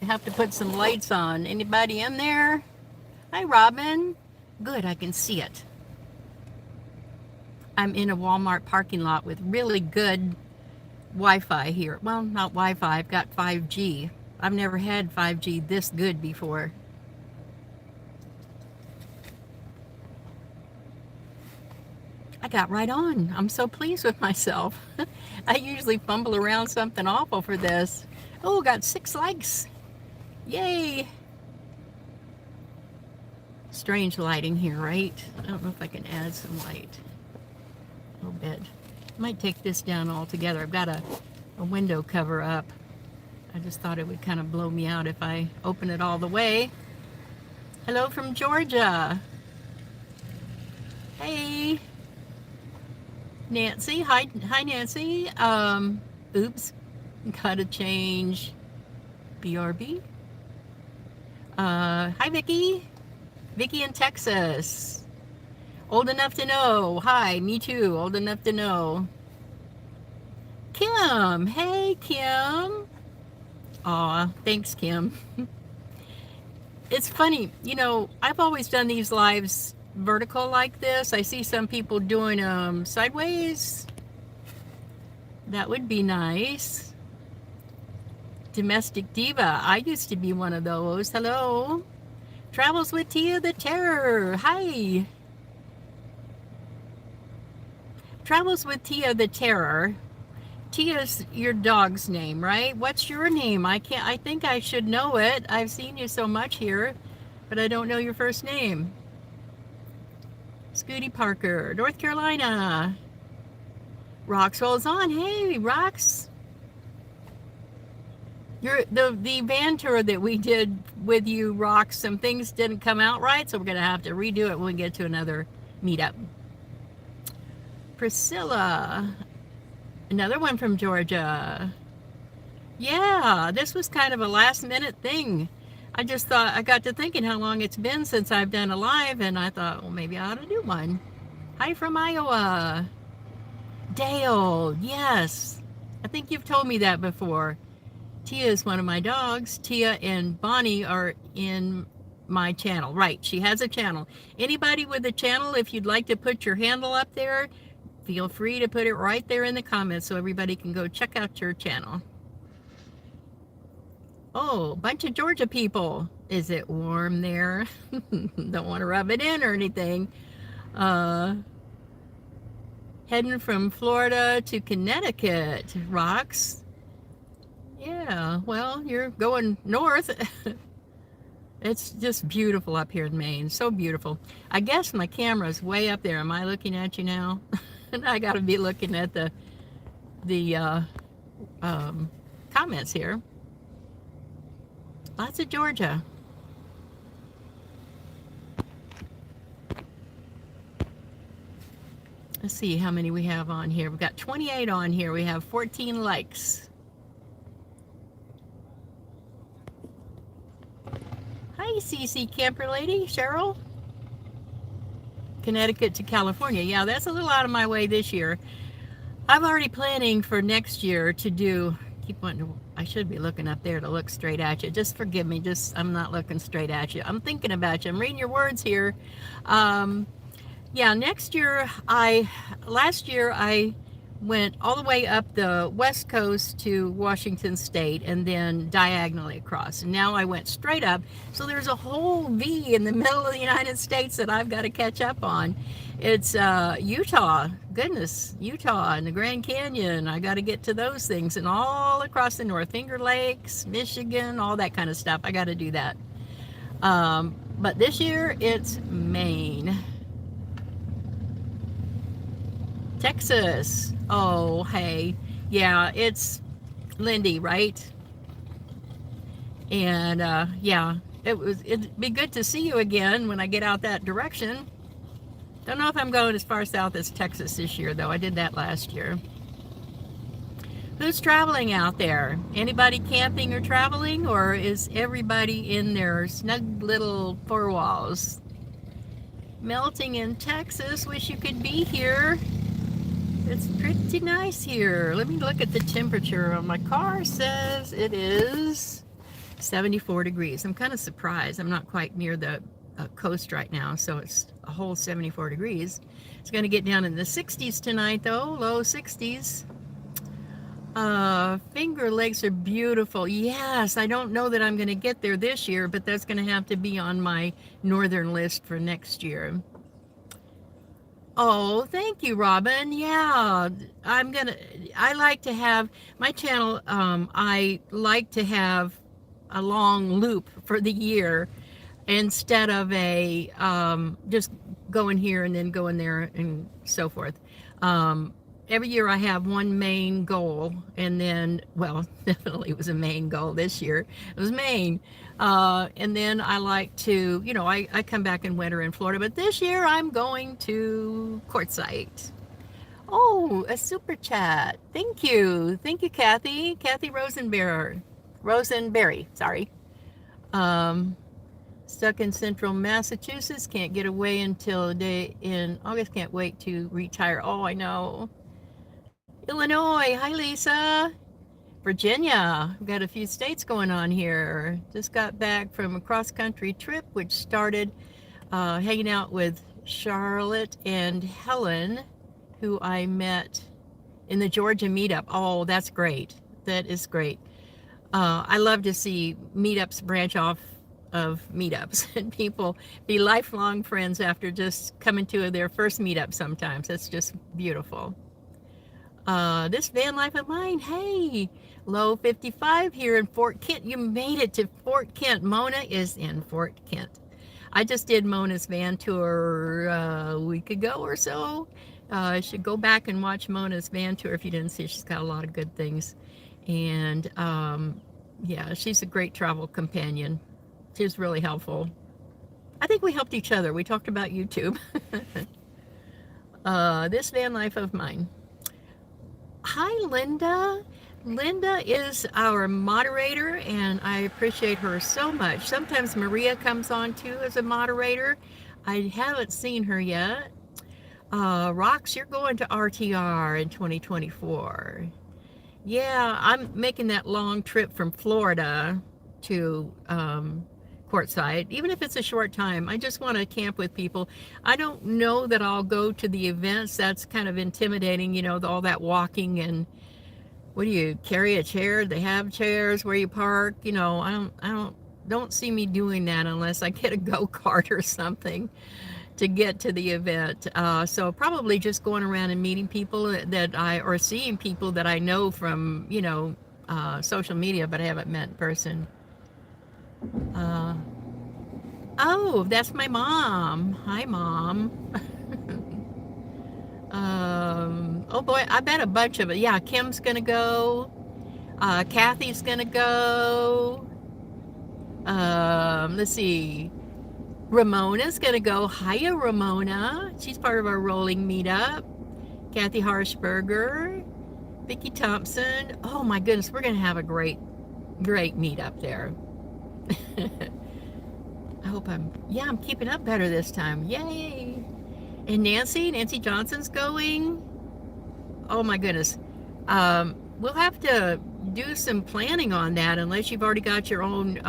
have to put some lights on. Anybody in there? Hi, Robin. Good, I can see it. I'm in a Walmart parking lot with really good Wi-Fi here. Well, not Wi-Fi, I've got 5G. I've never had 5G this good before. I got right on. I'm so pleased with myself. I usually fumble around something awful for this. Oh, got 6 likes. Yay. Strange lighting here, right? I don't know if I can add some light. A little bit. I might take this down altogether. I've got a window cover up. I just thought it would kind of blow me out if I open it all the way. Hello from Georgia. Hey. Nancy. Hi, Nancy. Oops. Gotta change BRB. Hi, Vicky. Vicky in Texas. Old enough to know. Hi, me too. Old enough to know. Kim. Hey, Kim. Aw, thanks, Kim. It's funny, you know, I've always done these lives vertical like this. I see some people doing them sideways. That would be nice. Domestic Diva. I used to be one of those. Hello. Travels with Tia the Terror. Hi. Travels with Tia the Terror. Tia's your dog's name, right? What's your name? I think I should know it. I've seen you so much here, but I don't know your first name. Scooty Parker, North Carolina. Rox rolls on. Hey, Rox. The van tour that we did with you, Rox, some things didn't come out right, so we're going to have to redo it when we get to another meetup. Priscilla. Another one from Georgia. Yeah, this was kind of a last minute thing. I just thought, I got to thinking how long it's been since I've done a live, and I thought, well, maybe I ought to do one. Hi from Iowa. Dale, yes. I think you've told me that before. Tia is one of my dogs. Tia and Bonnie are in my channel. Right, she has a channel. Anybody with a channel, if you'd like to put your handle up there, feel free to put it right there in the comments so everybody can go check out your channel. Oh, bunch of Georgia people. Is it warm there? Don't want to rub it in or anything. Heading from Florida to Connecticut. Rocks. Yeah, well, you're going north. It's just beautiful up here in Maine. So beautiful. I guess my camera's way up there. Am I looking at you now? And I got to be looking at the comments here. Lots of Georgia. Let's see how many we have on here. We've got 28 on here. We have 14 likes. Hi, CC Camper Lady. Cheryl. Connecticut to California. Yeah, that's a little out of my way this year. I'm already planning for next year to do, keep wanting to, I should be looking up there to look straight at you. Just forgive me, I'm not looking straight at you. I'm thinking about you. I'm reading your words here. Yeah, next year, last year I went all the way up the west coast to Washington State and then diagonally across. And now I went straight up. So there's a whole V in the middle of the United States that I've got to catch up on. It's Utah, goodness, Utah and the Grand Canyon. I got to get to those things and all across the north, Finger Lakes, Michigan, all that kind of stuff. I got to do that. But this year it's Maine. Texas. Oh, hey. Yeah, it's Lindy, right? And yeah, it'd be good to see you again when I get out that direction. Don't know if I'm going as far south as Texas this year, though. I did that last year. Who's traveling out there? Anybody camping or traveling, or is everybody in their snug little four walls? Melting in Texas. Wish you could be here. It's pretty nice here. Let me look at the temperature on my car. Says it is 74 degrees. I'm kind of surprised. I'm not quite near the coast right now, so it's a whole 74 degrees. It's going to get down in the 60s tonight, though, low 60s. Finger Lakes are beautiful. Yes, I don't know that I'm going to get there this year, but that's going to have to be on my northern list for next year. Oh, thank you, Robin. Yeah, I like to have my channel, I like to have a long loop for the year instead of a just going here and then going there and so forth. Every year I have one main goal, and then, well, definitely it was a main goal this year. It was Maine. And then I like to, I come back in winter in Florida, but this year I'm going to Quartzsite. Oh, a super chat. Thank you. Thank you, Kathy. Kathy Rosenberry, sorry. Stuck in central Massachusetts, can't get away until a day in August, can't wait to retire. Oh, I know. Illinois, hi Lisa. Virginia, we've got a few states going on here. Just got back from a cross-country trip, which started hanging out with Charlotte and Helen, who I met in the Georgia meetup. Oh, that's great. That is great. I love to see meetups branch off of meetups and people be lifelong friends after just coming to their first meetup sometimes. That's just beautiful. This van life of mine, hey, low 55 here in Fort Kent. You made it to Fort Kent. Mona is in Fort Kent. I just did Mona's van tour a week ago or so. You should go back and watch Mona's van tour if you didn't see. She's got a lot of good things. And yeah, she's a great travel companion. She was really helpful. I think we helped each other. We talked about YouTube. This van life of mine. Hi, Linda. Linda is our moderator, and I appreciate her so much. Sometimes Maria comes on too as a moderator. I haven't seen her yet. Rox, you're going to RTR in 2024. Yeah, I'm making that long trip from Florida to Quartzsite, even if it's a short time. I just want to camp with people. I don't know that I'll go to the events. That's kind of intimidating, all that walking, and what do you carry a chair? They have chairs where you park. I don't see me doing that unless I get a go-kart or something to get to the event. So probably just going around and meeting people or seeing people that I know from, social media, but I haven't met in person. Oh, that's my mom. Hi, Mom. Oh boy, I bet a bunch of it. Yeah, Kim's gonna go. Kathy's gonna go. Let's see. Ramona's gonna go. Hiya, Ramona. She's part of our rolling meetup. Kathy Harshberger. Vicki Thompson. Oh my goodness, we're gonna have a great meetup there. I hope I'm keeping up better this time. Yay! And Nancy Johnson's going. Oh my goodness. We'll have to do some planning on that unless you've already got your own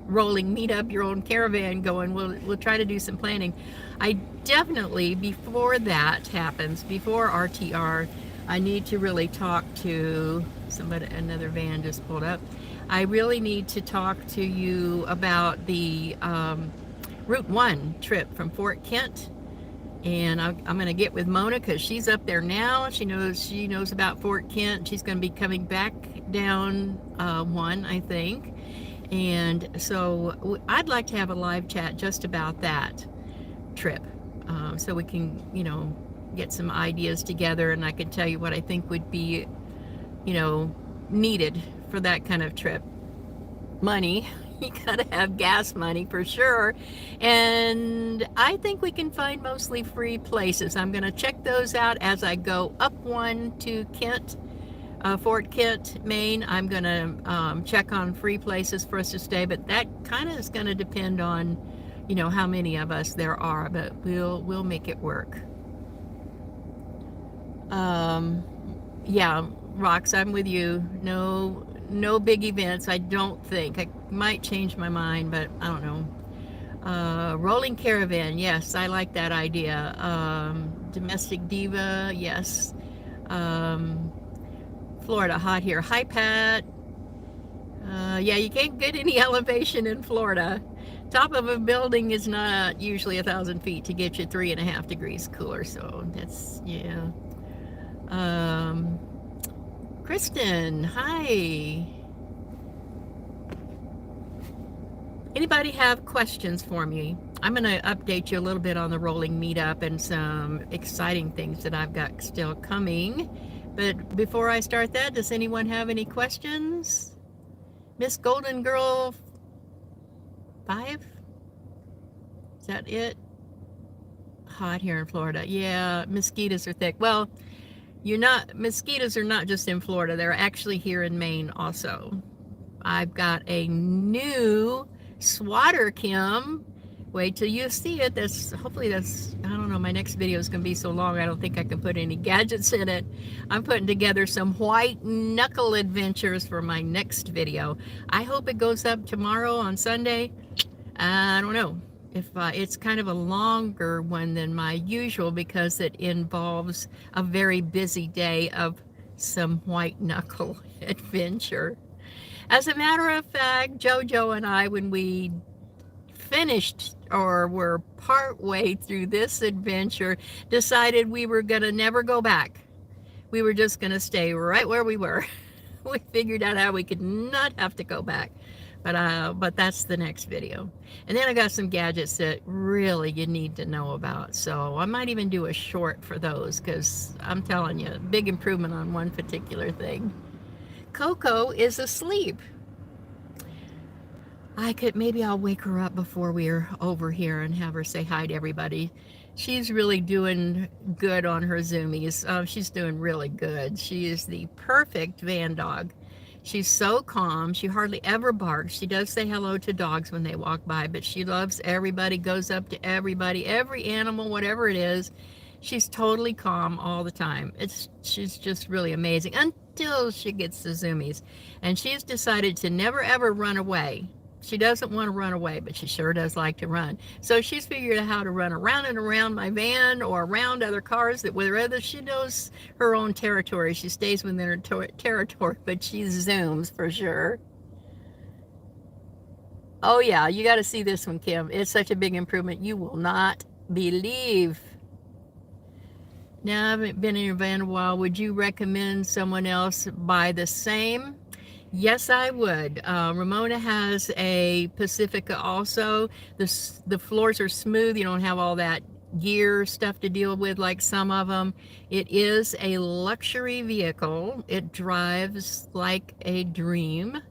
rolling meetup, your own caravan going. We'll try to do some planning. I definitely, before that happens, before RTR, I need to really talk to somebody. Another van just pulled up. I really need to talk to you about the Route 1 trip from Fort Kent. And I'm going to get with Mona because she's up there now. She knows about Fort Kent. She's going to be coming back down one, I think. And so I'd like to have a live chat just about that trip, so we can, get some ideas together, and I can tell you what I think would be, needed for that kind of trip. Money. You gotta have gas money for sure, and I think we can find mostly free places. I'm gonna check those out as I go up one to Kent, Fort Kent, Maine. I'm gonna check on free places for us to stay, but that kind of is gonna depend on, how many of us there are, but we'll make it work. Yeah, Rox, I'm with you. No no big events, I don't think. I might change my mind, but I don't know. Rolling caravan, yes, I like that idea. Domestic diva, yes. Um, Florida, hot here. Hi, Pat. Yeah, you can't get any elevation in Florida. Top of a building is not usually 1,000 feet to get you 3.5 degrees cooler. So that's, yeah. Um, Kristen, hi. Anybody have questions for me? I'm going to update you a little bit on the rolling meetup and some exciting things that I've got still coming. But before I start that, does anyone have any questions? Miss Golden Girl 5? Is that it? Hot here in Florida. Yeah, mosquitoes are thick. Well, mosquitoes are not just in Florida. They're actually here in Maine also. I've got a new swatter, Kim. Wait till you see it. Hopefully that's, I don't know, my next video is going to be so long I don't think I can put any gadgets in it. I'm putting together some white knuckle adventures for my next video. I hope it goes up tomorrow on Sunday. I don't know. If it's kind of a longer one than my usual because it involves a very busy day of some white knuckle adventure. As a matter of fact, JoJo and I, when we finished or were part way through this adventure, decided we were going to never go back. We were just going to stay right where we were. We figured out how we could not have to go back. But that's the next video. And then I got some gadgets that really you need to know about. So I might even do a short for those because I'm telling you, big improvement on one particular thing. Coco is asleep. Maybe I'll wake her up before we're over here and have her say hi to everybody. She's really doing good on her zoomies. She's doing really good. She is the perfect van dog. She's so calm. She hardly ever barks. She does say hello to dogs when they walk by, but she loves everybody, goes up to everybody, every animal, whatever it is. She's totally calm all the time. She's just really amazing until she gets the zoomies. And she's decided to never ever run away. She doesn't want to run away, but she sure does like to run. So she's figured out how to run around and around my van or around other cars, that whether she knows her own territory, she stays within her territory, but she zooms for sure. Oh yeah, you got to see this one, Kim. It's such a big improvement. You will not believe. Now, I haven't been in your van a while. Would you recommend someone else buy the same? Yes, I would. Ramona has a Pacifica also. The floors are smooth. You don't have all that gear stuff to deal with like some of them. It is a luxury vehicle. It drives like a dream.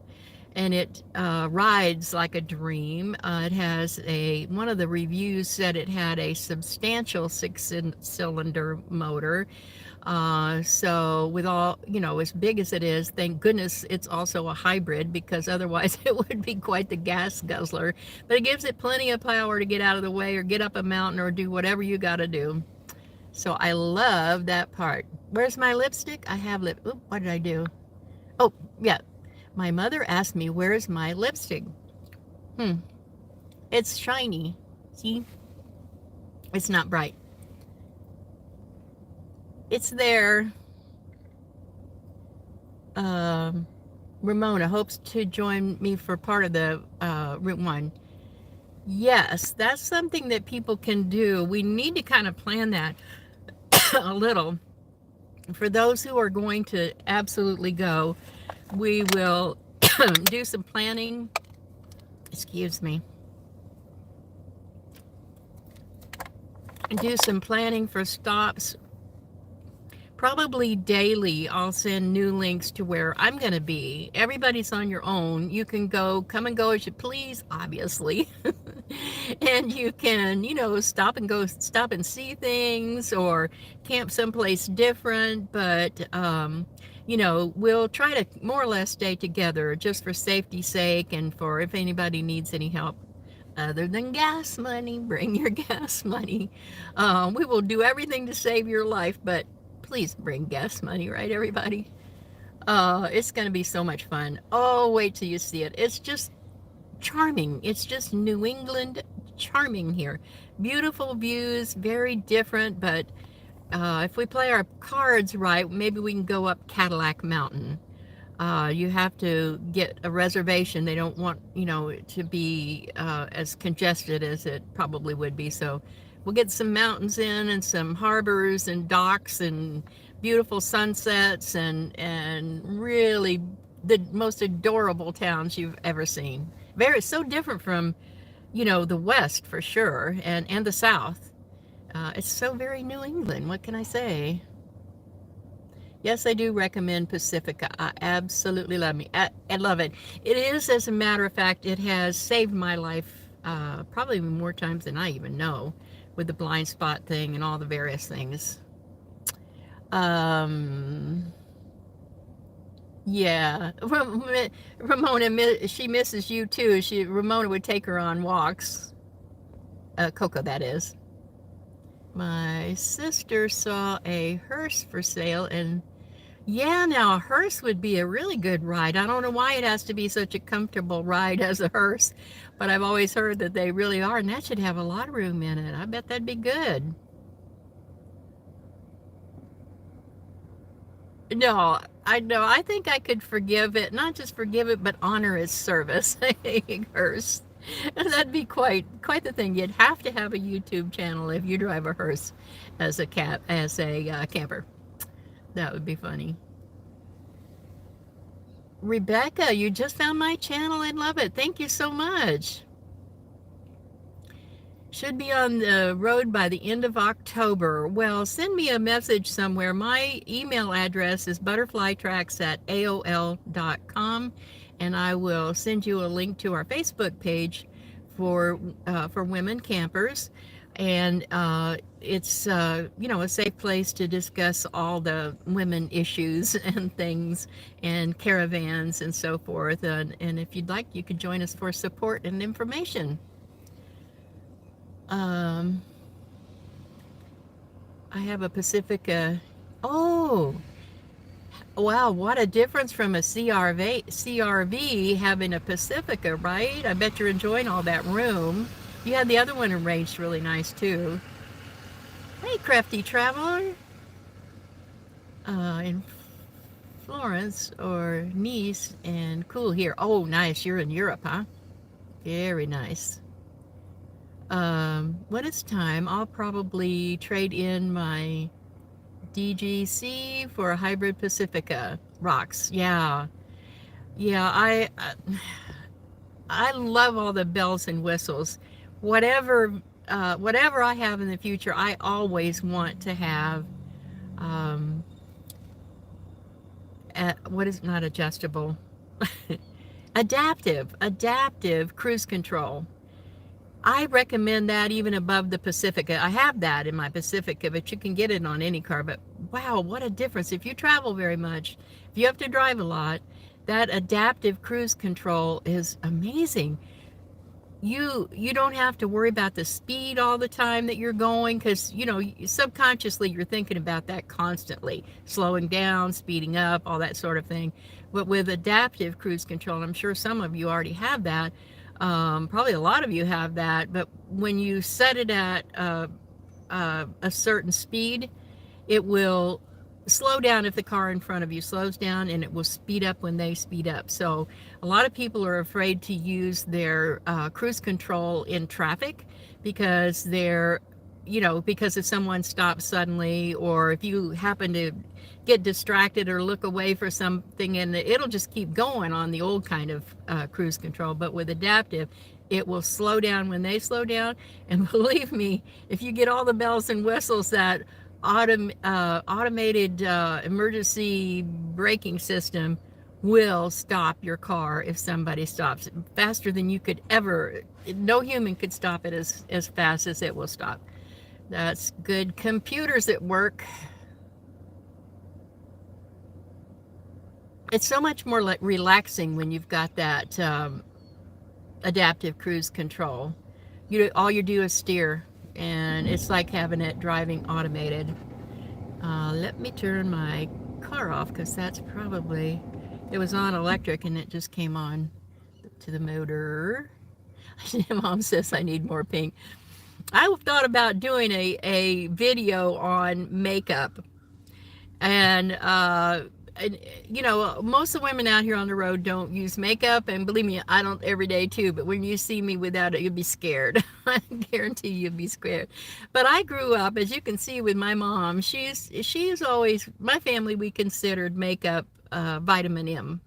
And it rides like a dream. It has one of the reviews said it had a substantial 6-cylinder motor. So with all, as big as it is, thank goodness it's also a hybrid, because otherwise it would be quite the gas guzzler. But it gives it plenty of power to get out of the way or get up a mountain or do whatever you got to do. So I love that part. Where's my lipstick? I have Oop, what did I do? Oh, yeah. My mother asked me, where's my lipstick? It's shiny. See? It's not bright. It's there. Ramona hopes to join me for part of the Route 1. Yes, that's something that people can do. We need to kind of plan that a little. For those who are going to absolutely go, we will do some planning. Excuse me. Do some planning for stops. Probably daily, I'll send new links to where I'm going to be. Everybody's on your own. You can come and go as you please, obviously. And you can, stop and see things or camp someplace different. But, we'll try to more or less stay together just for safety's sake and for if anybody needs any help. Other than gas money, bring your gas money. We will do everything to save your life, but please bring gas money, right, everybody? It's going to be so much fun. Oh, wait till you see it. It's just charming. It's just New England charming here. Beautiful views, very different, but if we play our cards right, maybe we can go up Cadillac Mountain. You have to get a reservation. They don't want, it to be as congested as it probably would be. So we'll get some mountains in and some harbors and docks and beautiful sunsets and really the most adorable towns you've ever seen. Very so different from, the West for sure and the South. It's so very New England. What can I say? Yes, I do recommend Pacifica. I absolutely love me. I love it. It is, as a matter of fact, it has saved my life probably more times than I even know with the blind spot thing and all the various things. Um, yeah, Ramona, she misses you too. Ramona would take her on walks. Coco, that is. My sister saw a hearse for sale and yeah, now a hearse would be a really good ride. I don't know why it has to be such a comfortable ride as a hearse, but I've always heard that they really are, and that should have a lot of room in it. I bet that'd be good. No, I know. I think I could forgive it, not just forgive it, but honor its service. A hearse. That'd be quite the thing. You'd have to have a YouTube channel if you drive a hearse as a camper. That would be funny. Rebecca, you just found my channel and love it. Thank you so much. Should be on the road by the end of October. Well, send me a message somewhere. My email address is butterflytracks@aol.com, and I will send you a link to our Facebook page for women campers. And it's a safe place to discuss all the women issues and things and caravans and so forth. And if you'd like, you could join us for support and information. Um, I have a Pacifica. Oh, wow, what a difference from a CRV having a Pacifica, right? I bet you're enjoying all that room. You had the other one arranged really nice too. Hey, crafty traveler. In Florence or Nice and cool here. Oh, nice. You're in Europe, huh? Very nice. When it's time, I'll probably trade in my DGC for a hybrid Pacifica. Rocks. Yeah. Yeah, I love all the bells and whistles. Whatever I have in the future, I always want to have what is not adjustable, adaptive cruise control. I recommend that even above the Pacifica. I have that in my Pacifica, but you can get it on any car. But wow, what a difference. If you travel very much, if you have to drive a lot, that adaptive cruise control is amazing. You don't have to worry about the speed all the time that you're going because subconsciously you're thinking about that constantly, slowing down, speeding up, all that sort of thing. But with adaptive cruise control, I'm sure some of you already have that. Probably a lot of you have that, but when you set it at a certain speed, it will slow down if the car in front of you slows down, and it will speed up when they speed up. So a lot of people are afraid to use their cruise control in traffic because because if someone stops suddenly, or if you happen to get distracted or look away for something, and it'll just keep going on the old kind of cruise control. But with adaptive, it will slow down when they slow down. And believe me, if you get all the bells and whistles, that automated emergency braking system will stop your car if somebody stops faster than you could ever. No human could stop it as fast as it will stop. That's good computers at work. It's so much more like relaxing when you've got that adaptive cruise control. All you do is steer, and it's like having it driving automated. Let me turn my car off because that's probably, it was on electric and it just came on to the motor. Mom says I need more pink. I thought about doing a video on makeup and you know, most of the women out here on the road don't use makeup, and believe me, I don't every day too, but when you see me without it, you'll be scared. I guarantee you'll be scared. But I grew up, as you can see with my mom, she's always, my family, we considered makeup vitamin M.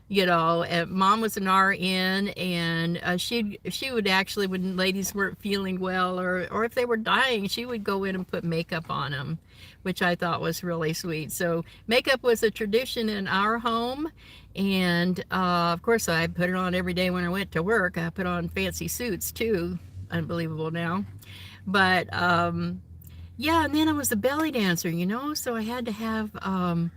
You know, and mom was an RN, and she would actually, when ladies weren't feeling well or if they were dying, she would go in and put makeup on them, which I thought was really sweet. So makeup was a tradition in our home, and of course I put it on every day when I went to work. I put on fancy suits too, unbelievable now. But yeah, and then I was a belly dancer, you know, so I had to have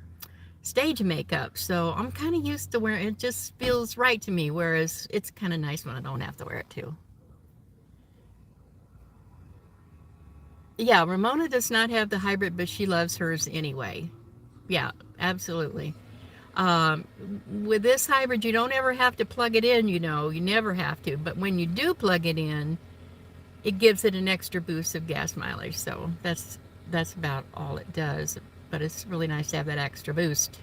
stage makeup, so I'm kind of used to wearing it. It just feels right to me, whereas it's kind of nice when I don't have to wear it too. Yeah, Ramona does not have the hybrid, but she loves hers anyway. Yeah, absolutely. um, with this hybrid, you don't ever have to plug it in, you know, you never have to, but when you do plug it in, it gives it an extra boost of gas mileage. So that's about all it does, but it's really nice to have that extra boost.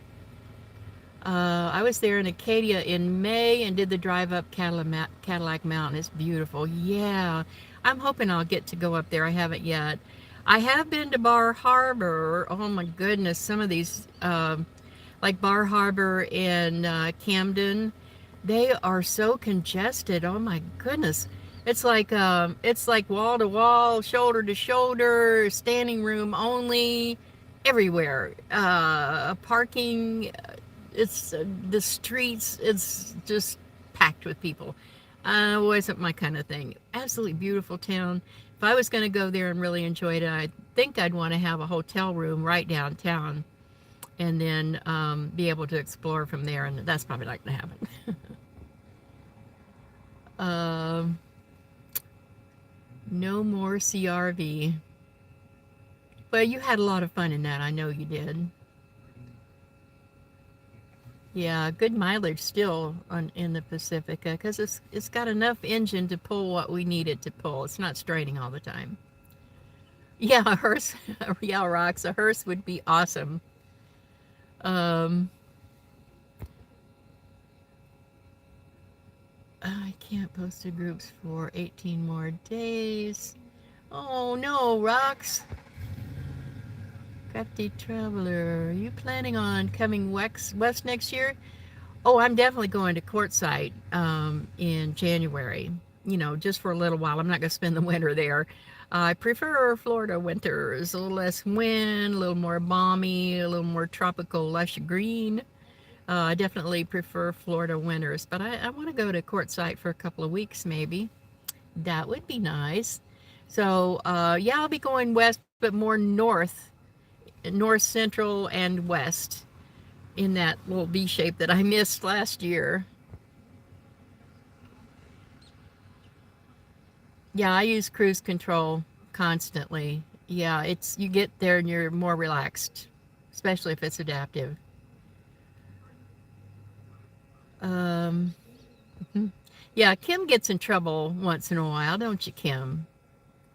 I was there in Acadia in May and did the drive up Cadillac Mountain. It's beautiful. Yeah, I'm hoping I'll get to go up there. I haven't yet. I have been to Bar Harbor. Oh my goodness, some of these, like Bar Harbor in Camden, they are so congested. Oh my goodness. It's like wall to wall, shoulder to shoulder, standing room only, everywhere. Parking, it's the streets, it's just packed with people. Wasn't my kind of thing. Absolutely beautiful town. If I was going to go there and really enjoy it, I think I'd want to have a hotel room right downtown and then be able to explore from there, and that's probably not going to happen. um, no more CRV. Well, you had a lot of fun in that. I know you did. Yeah, good mileage still in the Pacifica because it's got enough engine to pull what we need it to pull. It's not straining all the time. Yeah, a hearse. Yeah, rocks. A hearse would be awesome. Um, I can't post to groups for 18 more days. Oh no, rocks. Crafty Traveler, are you planning on coming west next year? Oh, I'm definitely going to Quartzsite in January. You know, just for a little while. I'm not going to spend the winter there. I prefer Florida winters. A little less wind, a little more balmy, a little more tropical, lush green. I definitely prefer Florida winters, but I want to go to Quartzsite for a couple of weeks maybe. That would be nice. So, yeah, I'll be going west, but more north central and west in that little V shape that I missed last year. Yeah, I use cruise control constantly. Yeah, it's, you get there and you're more relaxed, especially if it's adaptive. Um, yeah, Kim gets in trouble once in a while, don't you, Kim?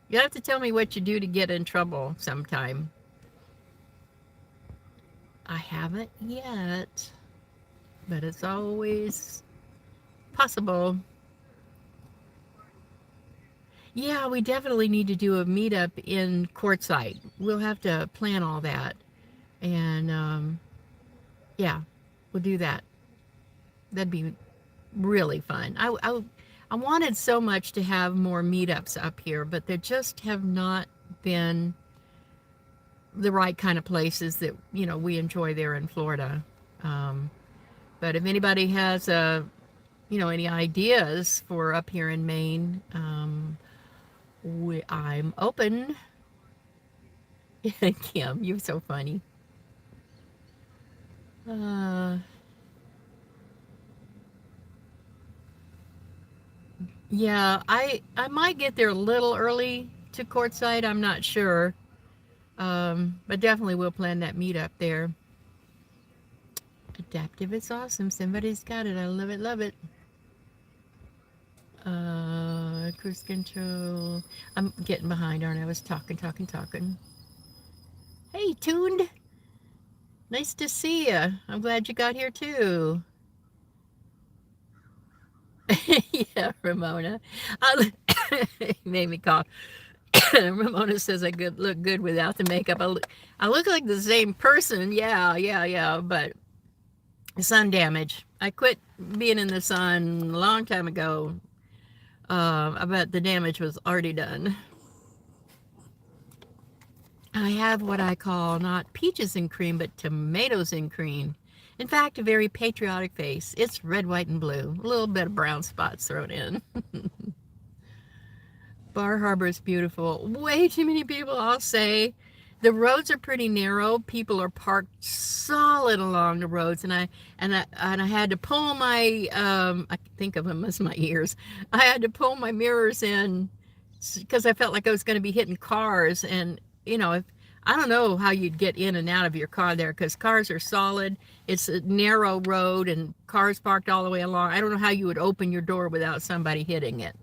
You have to tell me what you do to get in trouble sometime. I haven't yet, but it's always possible. Yeah, we definitely need to do a meetup in Quartzsite. We'll have to plan all that. And yeah, we'll do that. That'd be really fun. I wanted so much to have more meetups up here, but there just have not been the right kind of places that, you know, we enjoy there in Florida. Um, but if anybody has, you know, any ideas for up here in Maine, I'm open. Kim, you're so funny. Uh, yeah, I might get there a little early to Quartzsite. I'm not sure, but definitely we'll plan that meetup there. Adaptive is awesome. Somebody's got it. I love it, love it. Cruise control. I'm getting behind, aren't I? I was talking. Hey, Tuned. Nice to see you. I'm glad you got here too. Yeah, Ramona. I, made me cough. Ramona says I look good without the makeup. I look like the same person. Yeah. But sun damage. I quit being in the sun a long time ago. I bet the damage was already done. I have what I call not peaches and cream, but tomatoes and cream. In fact, a very patriotic face. It's red, white, and blue. A little bit of brown spots thrown in. Bar Harbor is beautiful. Way too many people, I'll say. The roads are pretty narrow. People are parked solid along the roads, and I had to pull my I think of them as my ears. I had to pull my mirrors in because I felt like I was going to be hitting cars, and if I don't know how you'd get in and out of your car there because cars are solid. It's a narrow road and cars parked all the way along. I don't know how you would open your door without somebody hitting it.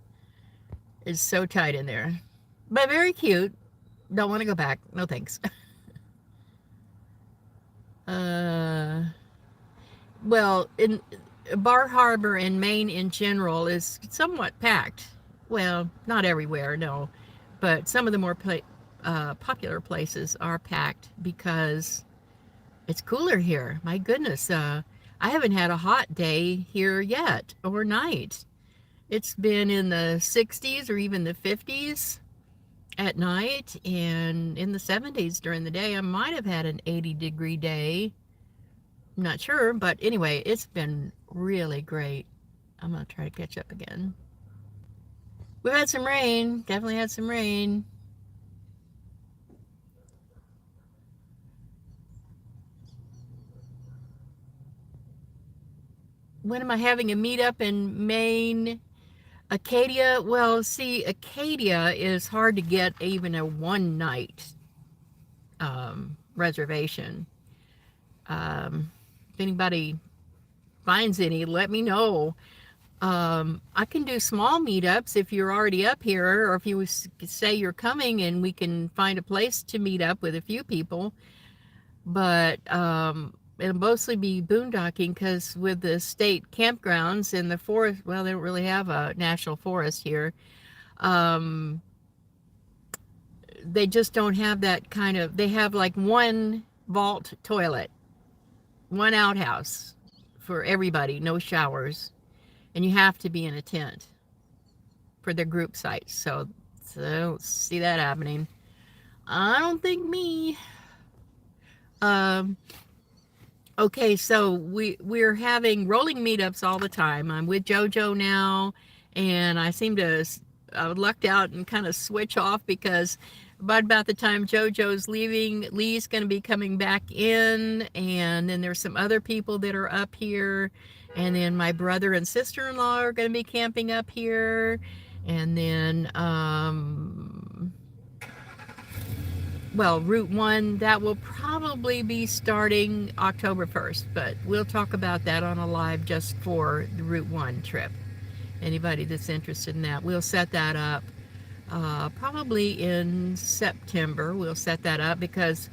It's so tight in there. But very cute. Don't want to go back. No thanks. uh, well, in Bar Harbor and Maine in general is somewhat packed. Well, not everywhere, no. But some of the more popular places are packed because it's cooler here. My goodness. I haven't had a hot day here yet or night. It's been in the 60s or even the 50s at night and in the 70s during the day. I might have had an 80-degree day. I'm not sure, but anyway, it's been really great. I'm going to try to catch up again. We've had some rain. Definitely had some rain. When am I having a meetup in Maine? Acadia, well, see, Acadia is hard to get even a one-night reservation. If anybody finds any, let me know. I can do small meetups if you're already up here, or if you say you're coming and we can find a place to meet up with a few people. But it'll mostly be boondocking because with the state campgrounds and the forest, well, they don't really have a national forest here. They just don't have that kind of, they have like one vault toilet, one outhouse for everybody, no showers, and you have to be in a tent for their group sites. So I don't see that happening. I don't think me. Okay, so we're having rolling meetups all the time. I'm with JoJo now, and I seem to I lucked out and kind of switch off because about the time JoJo's leaving, Lee's going to be coming back in, and then there's some other people that are up here, and then my brother and sister-in-law are going to be camping up here, and then well, Route 1, that will probably be starting October 1st, but we'll talk about that on a live just for the Route 1 trip. Anybody that's interested in that, we'll set that up probably in September. We'll set that up because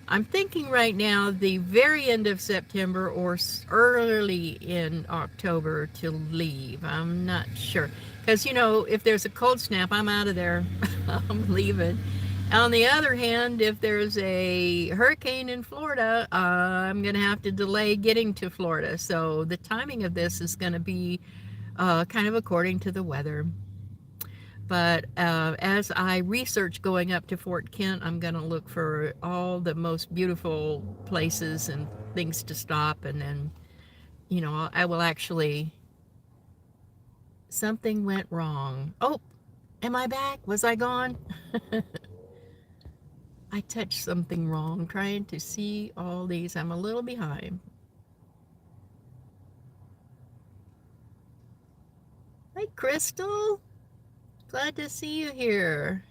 I'm thinking right now the very end of September or early in October to leave. I'm not sure. Because, if there's a cold snap, I'm out of there. I'm leaving. On the other hand, if there's a hurricane in Florida, I'm going to have to delay getting to Florida. So the timing of this is going to be kind of according to the weather. But as I research going up to Fort Kent, I'm going to look for all the most beautiful places and things to stop. And then, I will actually... Something went wrong. Oh, am I back? Was I gone? I touched something wrong, trying to see all these. I'm a little behind. Hi, Crystal. Glad to see you here.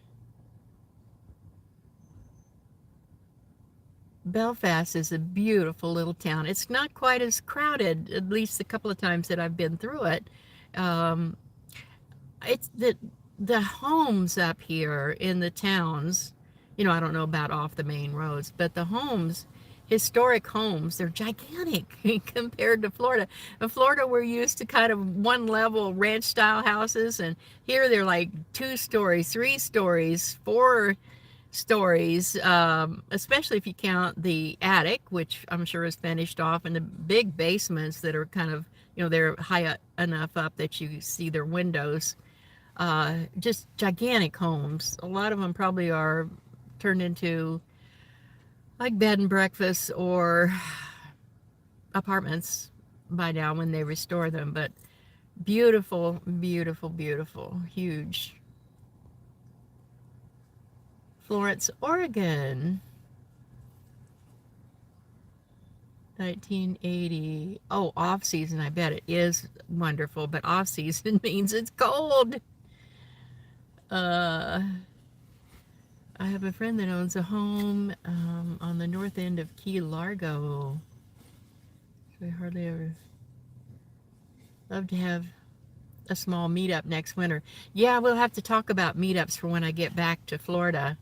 Belfast is a beautiful little town. It's not quite as crowded, at least a couple of times that I've been through it. Um, it's the homes up here in the towns, I don't know about off the main roads, but the homes, historic homes, they're gigantic compared to Florida. In Florida, we're used to kind of one level ranch style houses, and here they're like 2 stories, 3 stories, 4 stories, especially if you count the attic, which I'm sure is finished off, and the big basements that are kind of, they're high enough up that you see their windows. Just gigantic homes. A lot of them probably are turned into like bed and breakfast or apartments by now when they restore them. But beautiful, beautiful, beautiful, huge. Florence, Oregon, 1980. Oh, off season, I bet it is wonderful, but off season means it's cold. Uh, I have a friend that owns a home on the north end of Key Largo. We hardly ever love to have a small meetup next winter. Yeah, we'll have to talk about meetups for when I get back to Florida.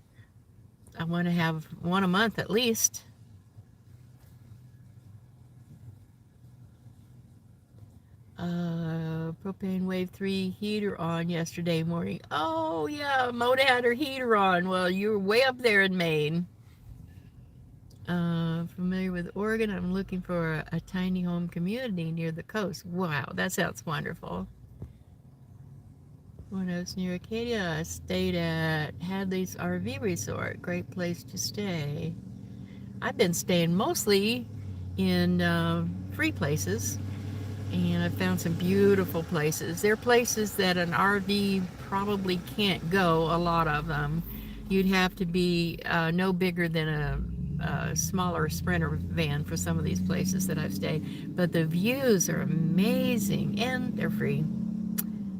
I want to have one a month at least. Propane wave 3 heater on yesterday morning. Oh yeah, Mona had her heater on. Well, you were way up there in Maine. Familiar with Oregon? I'm looking for a tiny home community near the coast. Wow, that sounds wonderful. When I was near Acadia, I stayed at Hadley's RV Resort. Great place to stay. I've been staying mostly in free places, and I've found some beautiful places. They're places that an RV probably can't go, a lot of them. You'd have to be no bigger than a smaller Sprinter van for some of these places that I've stayed. But the views are amazing, and they're free.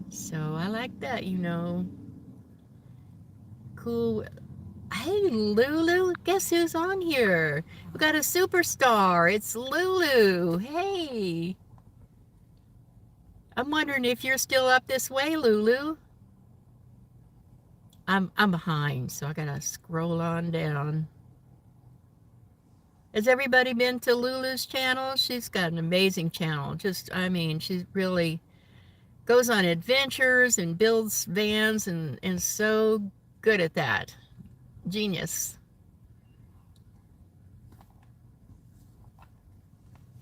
So I like that, Cool. Hey, Lulu, guess who's on here? We got a superstar. It's Lulu. Hey. I'm wondering if you're still up this way, Lulu. I'm behind, so I gotta scroll on down. Has everybody been to Lulu's channel? She's got an amazing channel. She really goes on adventures and builds vans and so good at that. Genius.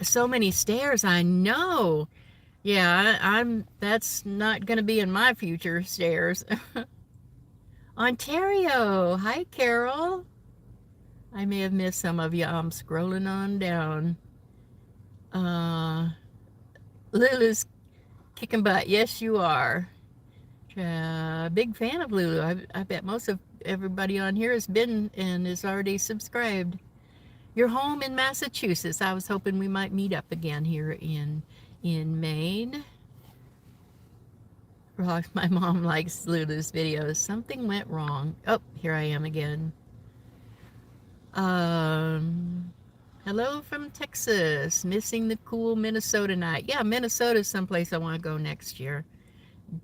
So many stairs, I know. Yeah, that's not going to be in my future stairs. Ontario. Hi, Carol. I may have missed some of you. I'm scrolling on down. Lulu's kicking butt. Yes, you are. Big fan of Lulu. I bet most of everybody on here has been and is already subscribed. You're home in Massachusetts. I was hoping we might meet up again here in Maine. My mom likes Lulu's videos. Something went wrong. Oh, here I am again. Hello from Texas. Missing the cool Minnesota night. Yeah, Minnesota's someplace I want to go next year.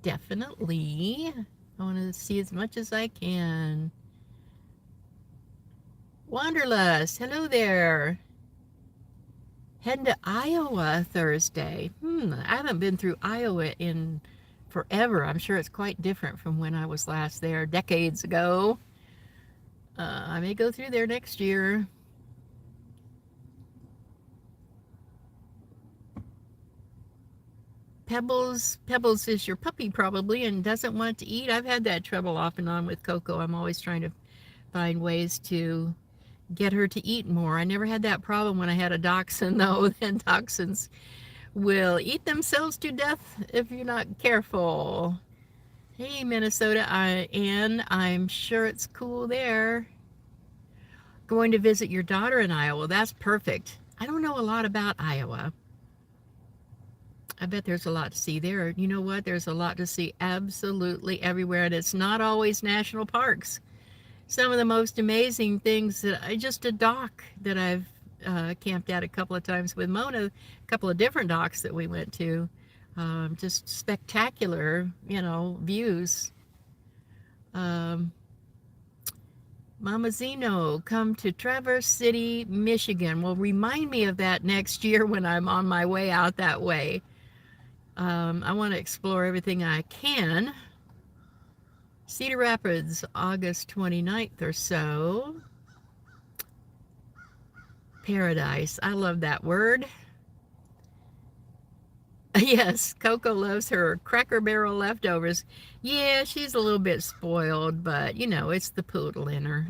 Definitely. I want to see as much as I can. Wanderlust, hello there. Heading to Iowa Thursday. I haven't been through Iowa in forever. I'm sure it's quite different from when I was last there decades ago. I may go through there next year. Pebbles is your puppy probably and doesn't want to eat. I've had that trouble off and on with Coco. I'm always trying to find ways to get her to eat more. I never had that problem when I had a dachshund, though. Then dachshunds will eat themselves to death if you're not careful. Hey, Minnesota, I'm sure it's cool there. Going to visit your daughter in Iowa. That's perfect. I don't know a lot about Iowa. I bet there's a lot to see there. You know what? There's a lot to see absolutely everywhere, and it's not always national parks. some of the most amazing things that just a dock that I've camped at a couple of times with Mona, a couple of different docks that we went to. Just spectacular, views. Um, Mama Zeno, come to Traverse City, Michigan. Well, remind me of that next year when I'm on my way out that way. I want to explore everything I can. Cedar Rapids, August 29th or so. Paradise. I love that word. Yes, Coco loves her Cracker Barrel leftovers. Yeah, she's a little bit spoiled, but it's the poodle in her.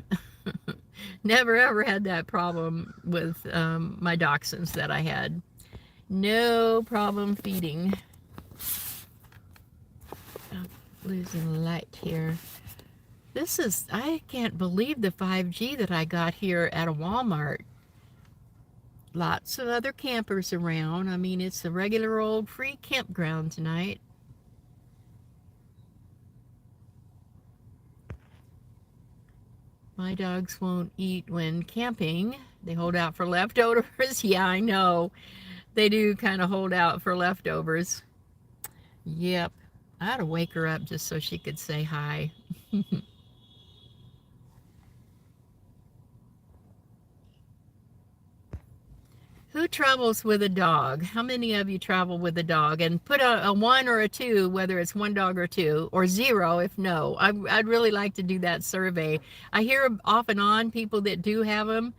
Never ever had that problem with my dachshunds that I had. No problem feeding. I'm losing light here. I can't believe the 5G that I got here at a Walmart. Lots of other campers around. I mean, it's a regular old free campground tonight. My dogs won't eat when camping. They hold out for leftovers. Yeah, I know. They do kind of hold out for leftovers. Yep. I had to wake her up just so she could say hi. Who travels with a dog? How many of you travel with a dog? And put a one or a two, whether it's one dog or two, or zero if no. I'd really like to do that survey. I hear off and on people that do have them.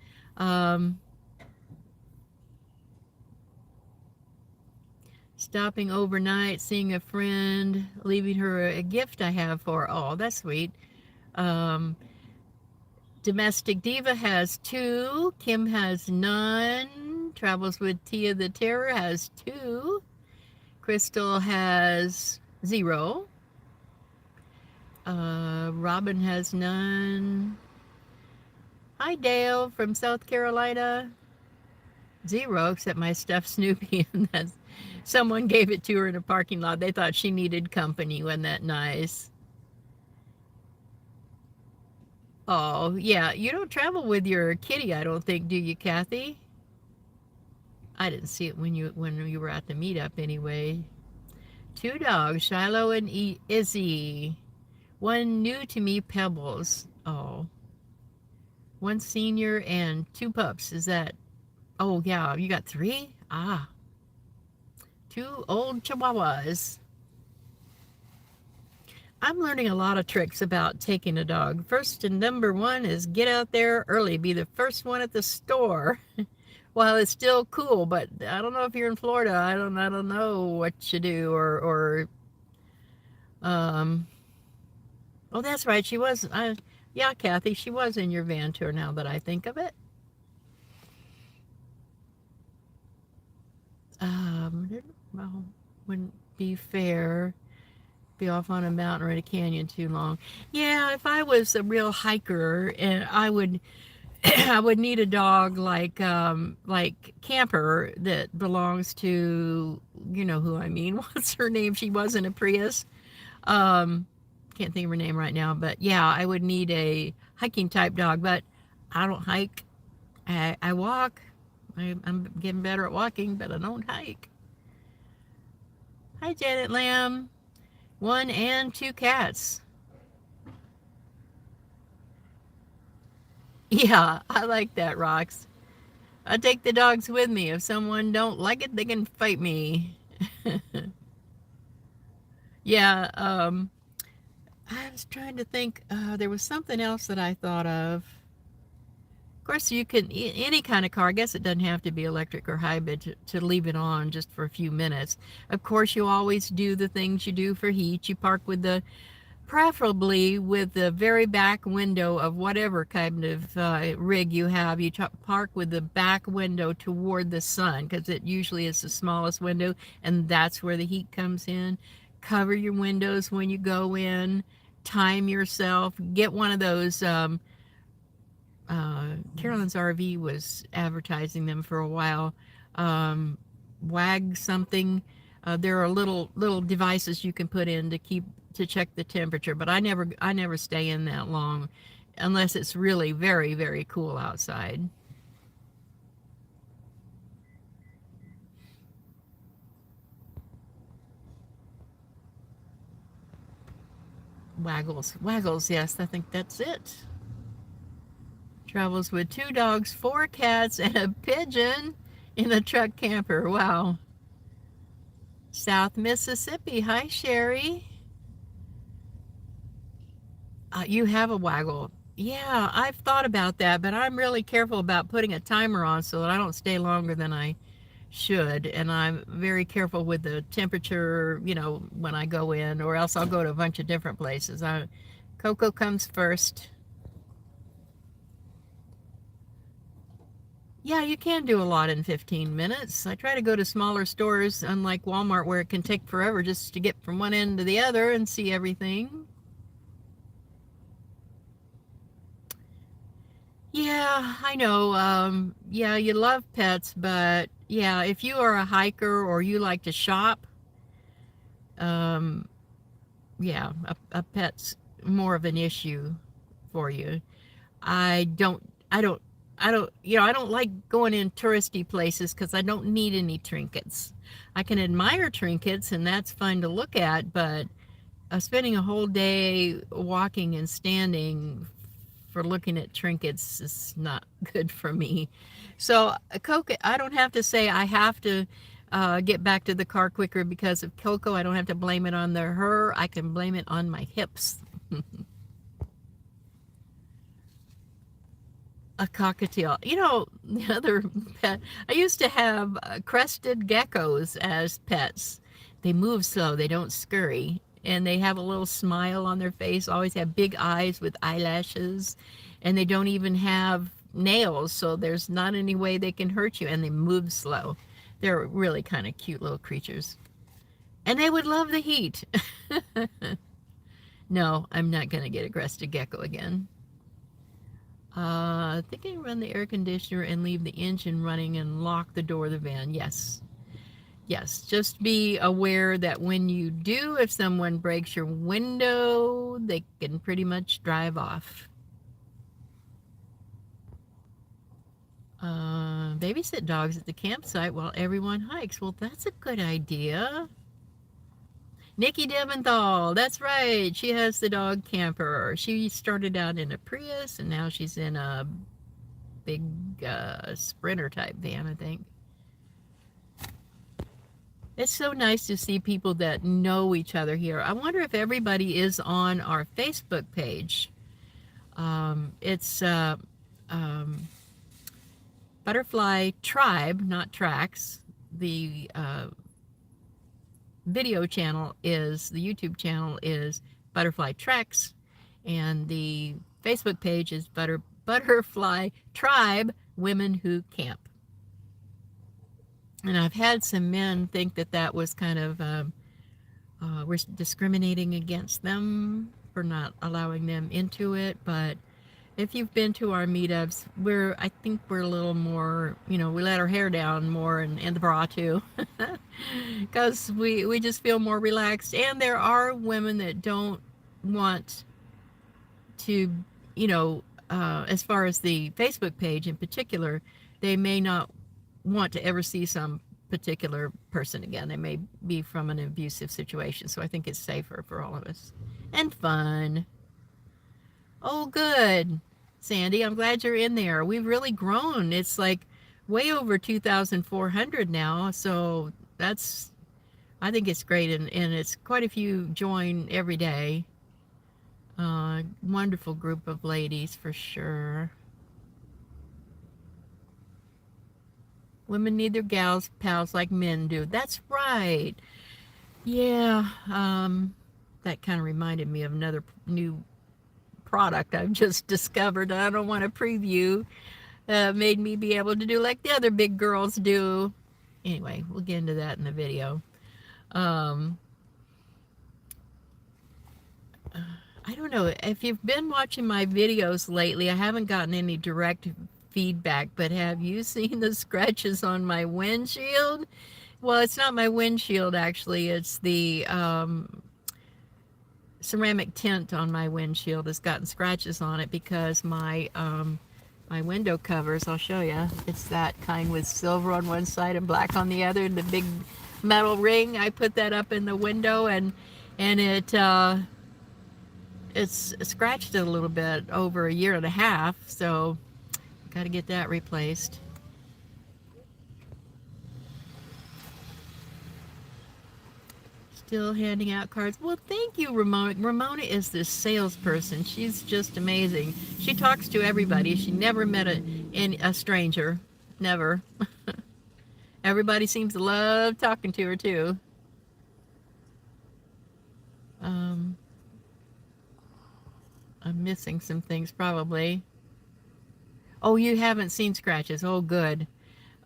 Stopping overnight, seeing a friend, leaving her a gift I have for her. Oh, that's sweet. Um, Domestic Diva has 2. Kim has none. Travels with Tia the Terror has 2. Crystal has 0. Robin has none. Hi, Dale from South Carolina. 0, except my stuffed Snoopy. And that's, someone gave it to her in a parking lot. They thought she needed company. Wasn't that nice? Oh, yeah. You don't travel with your kitty, I don't think, do you, Kathy? I didn't see it when you were at the meetup anyway. 2 dogs, Shiloh and Izzy. 1 new to me, Pebbles. Oh. 1 senior and 2 pups. Is that? Oh, yeah. You got 3? Ah. 2 old Chihuahuas. I'm learning a lot of tricks about taking a dog. First and number 1 is get out there early. Be the first one at the store. While it's still cool, but I don't know if you're in Florida. I don't know what you do or oh, that's right. She was yeah, Kathy, she was in your van tour now that I think of it. Well, wouldn't be fair. Be off on a mountain or in a canyon too long. Yeah, if I was a real hiker and I would I would need a dog like Camper that belongs to, you know who I mean. What's her name? She was in a Prius. Um, can't think of her name right now, but yeah, I would need a hiking type dog, but I don't hike. I walk. I'm getting better at walking, but I don't hike. Hi, Janet Lamb. 1 and 2 cats. Yeah, I like that, Rox. I take the dogs with me. If someone don't like it, they can fight me. Yeah, I was trying to think. There was something else that I thought of. Of course, you can, any kind of car, I guess it doesn't have to be electric or hybrid to leave it on just for a few minutes. Of course, you always do the things you do for heat. You park with preferably with the very back window of whatever kind of rig you have. You park with the back window toward the sun because it usually is the smallest window and that's where the heat comes in. Cover your windows when you go in. Time yourself. Get one of those. Carolyn's RV was advertising them for a while. WAG something. There are little devices you can put in to check the temperature, but I never stay in that long. unless it's really very, very cool outside. Waggles, Waggles, yes, I think that's it. Travels with 2 dogs, 4 cats, and a pigeon in a truck camper. Wow. South Mississippi. Hi, Sherry. You have a Waggle. Yeah, I've thought about that, but I'm really careful about putting a timer on so that I don't stay longer than I should. And I'm very careful with the temperature, when I go in, or else I'll go to a bunch of different places. Coco comes first. Yeah, you can do a lot in 15 minutes. I try to go to smaller stores, unlike Walmart, where it can take forever just to get from one end to the other and see everything. Yeah, I know. Yeah, you love pets, but yeah, if you are a hiker or you like to shop, um, yeah, a pet's more of an issue for you. I don't, I don't, I don't like going in touristy places because I don't need any trinkets. I can admire trinkets and that's fun to look at, but spending a whole day walking and standing for looking at trinkets is not good for me. So Coco, I don't have to say I have to get back to the car quicker because of Coco. I don't have to blame it on her. I can blame it on my hips. A cockatiel. The other pet, I used to have crested geckos as pets. They move slow, they don't scurry, and they have a little smile on their face, always have big eyes with eyelashes, and they don't even have nails, so there's not any way they can hurt you, and they move slow. They're really kind of cute little creatures. And they would love the heat. No, I'm not going to get a crested gecko again. I think I run the air conditioner and leave the engine running and lock the door of the van. Yes. Yes. Just be aware that when you do, if someone breaks your window, they can pretty much drive off. Babysit dogs at the campsite while everyone hikes. Well, that's a good idea. Nikki Deventhal, that's right. She has the dog camper. She started out in a Prius and now she's in a big Sprinter type van, I think. It's so nice to see people that know each other here. I wonder if everybody is on our Facebook page. It's Butterfly Tribe, not Tracks. The video channel is, the YouTube channel is Butterfly Tracks, and the Facebook page is Butterfly Tribe Women Who Camp. And I've had some men think that that was kind of, we're discriminating against them for not allowing them into it, but if you've been to our meetups, I think we're a little more, we let our hair down more and the bra too, because we just feel more relaxed. And there are women that don't want to, as far as the Facebook page in particular, they may not want to ever see some particular person again. They may be from an abusive situation. So I think it's safer for all of us. And fun. Oh, good, Sandy. I'm glad you're in there. We've really grown. It's like way over 2,400 now. So I think it's great. And it's quite a few join every day. Wonderful group of ladies for sure. Women need their pals like men do. That's right. Yeah. That kind of reminded me of another new product I've just discovered. I don't want to preview. Made me be able to do like the other big girls do. Anyway, we'll get into that in the video. I don't know if you've been watching my videos lately. I haven't gotten any direct feedback, but have you seen the scratches on my windshield? Well, it's not my windshield actually. It's the ceramic tint on my windshield has gotten scratches on it because my window covers, I'll show you, it's that kind with silver on one side and black on the other, and the big metal ring. I put that up in the window, and it's scratched it a little bit over a year and a half, so got to get that replaced. Still handing out cards. Well, thank you, Ramona. Ramona is this salesperson. She's just amazing. She talks to everybody. She never met a stranger. Never. Everybody seems to love talking to her, too. Um, I'm missing some things, probably. Oh, you haven't seen scratches. Oh, good.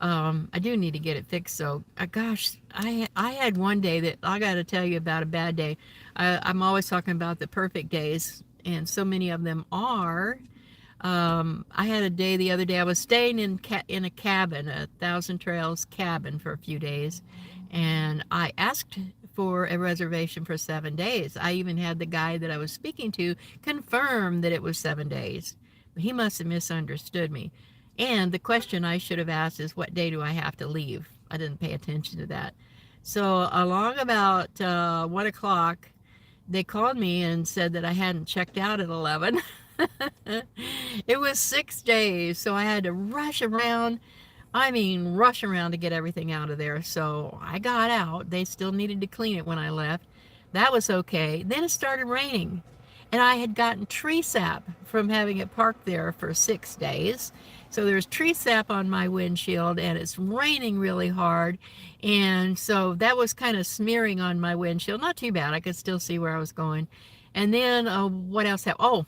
I do need to get it fixed. So, gosh, I had one day that I got to tell you about a bad day. I'm always talking about the perfect days, and so many of them are. I had a day the other day. I was staying in a cabin, a Thousand Trails cabin, for a few days, and I asked for a reservation for 7 days. I even had the guy that I was speaking to confirm that it was 7 days. He must have misunderstood me. And the question I should have asked is, what day do I have to leave? I didn't pay attention to that. So along about 1 o'clock, they called me and said that I hadn't checked out at 11. It was 6 days, so I had to rush around. I mean, rush around to get everything out of there. So I got out. They still needed to clean it when I left. That was okay. Then it started raining. And I had gotten tree sap from having it parked there for 6 days. So there's tree sap on my windshield, and it's raining really hard. And so that was kind of smearing on my windshield. Not too bad. I could still see where I was going. And then what else happened? Oh,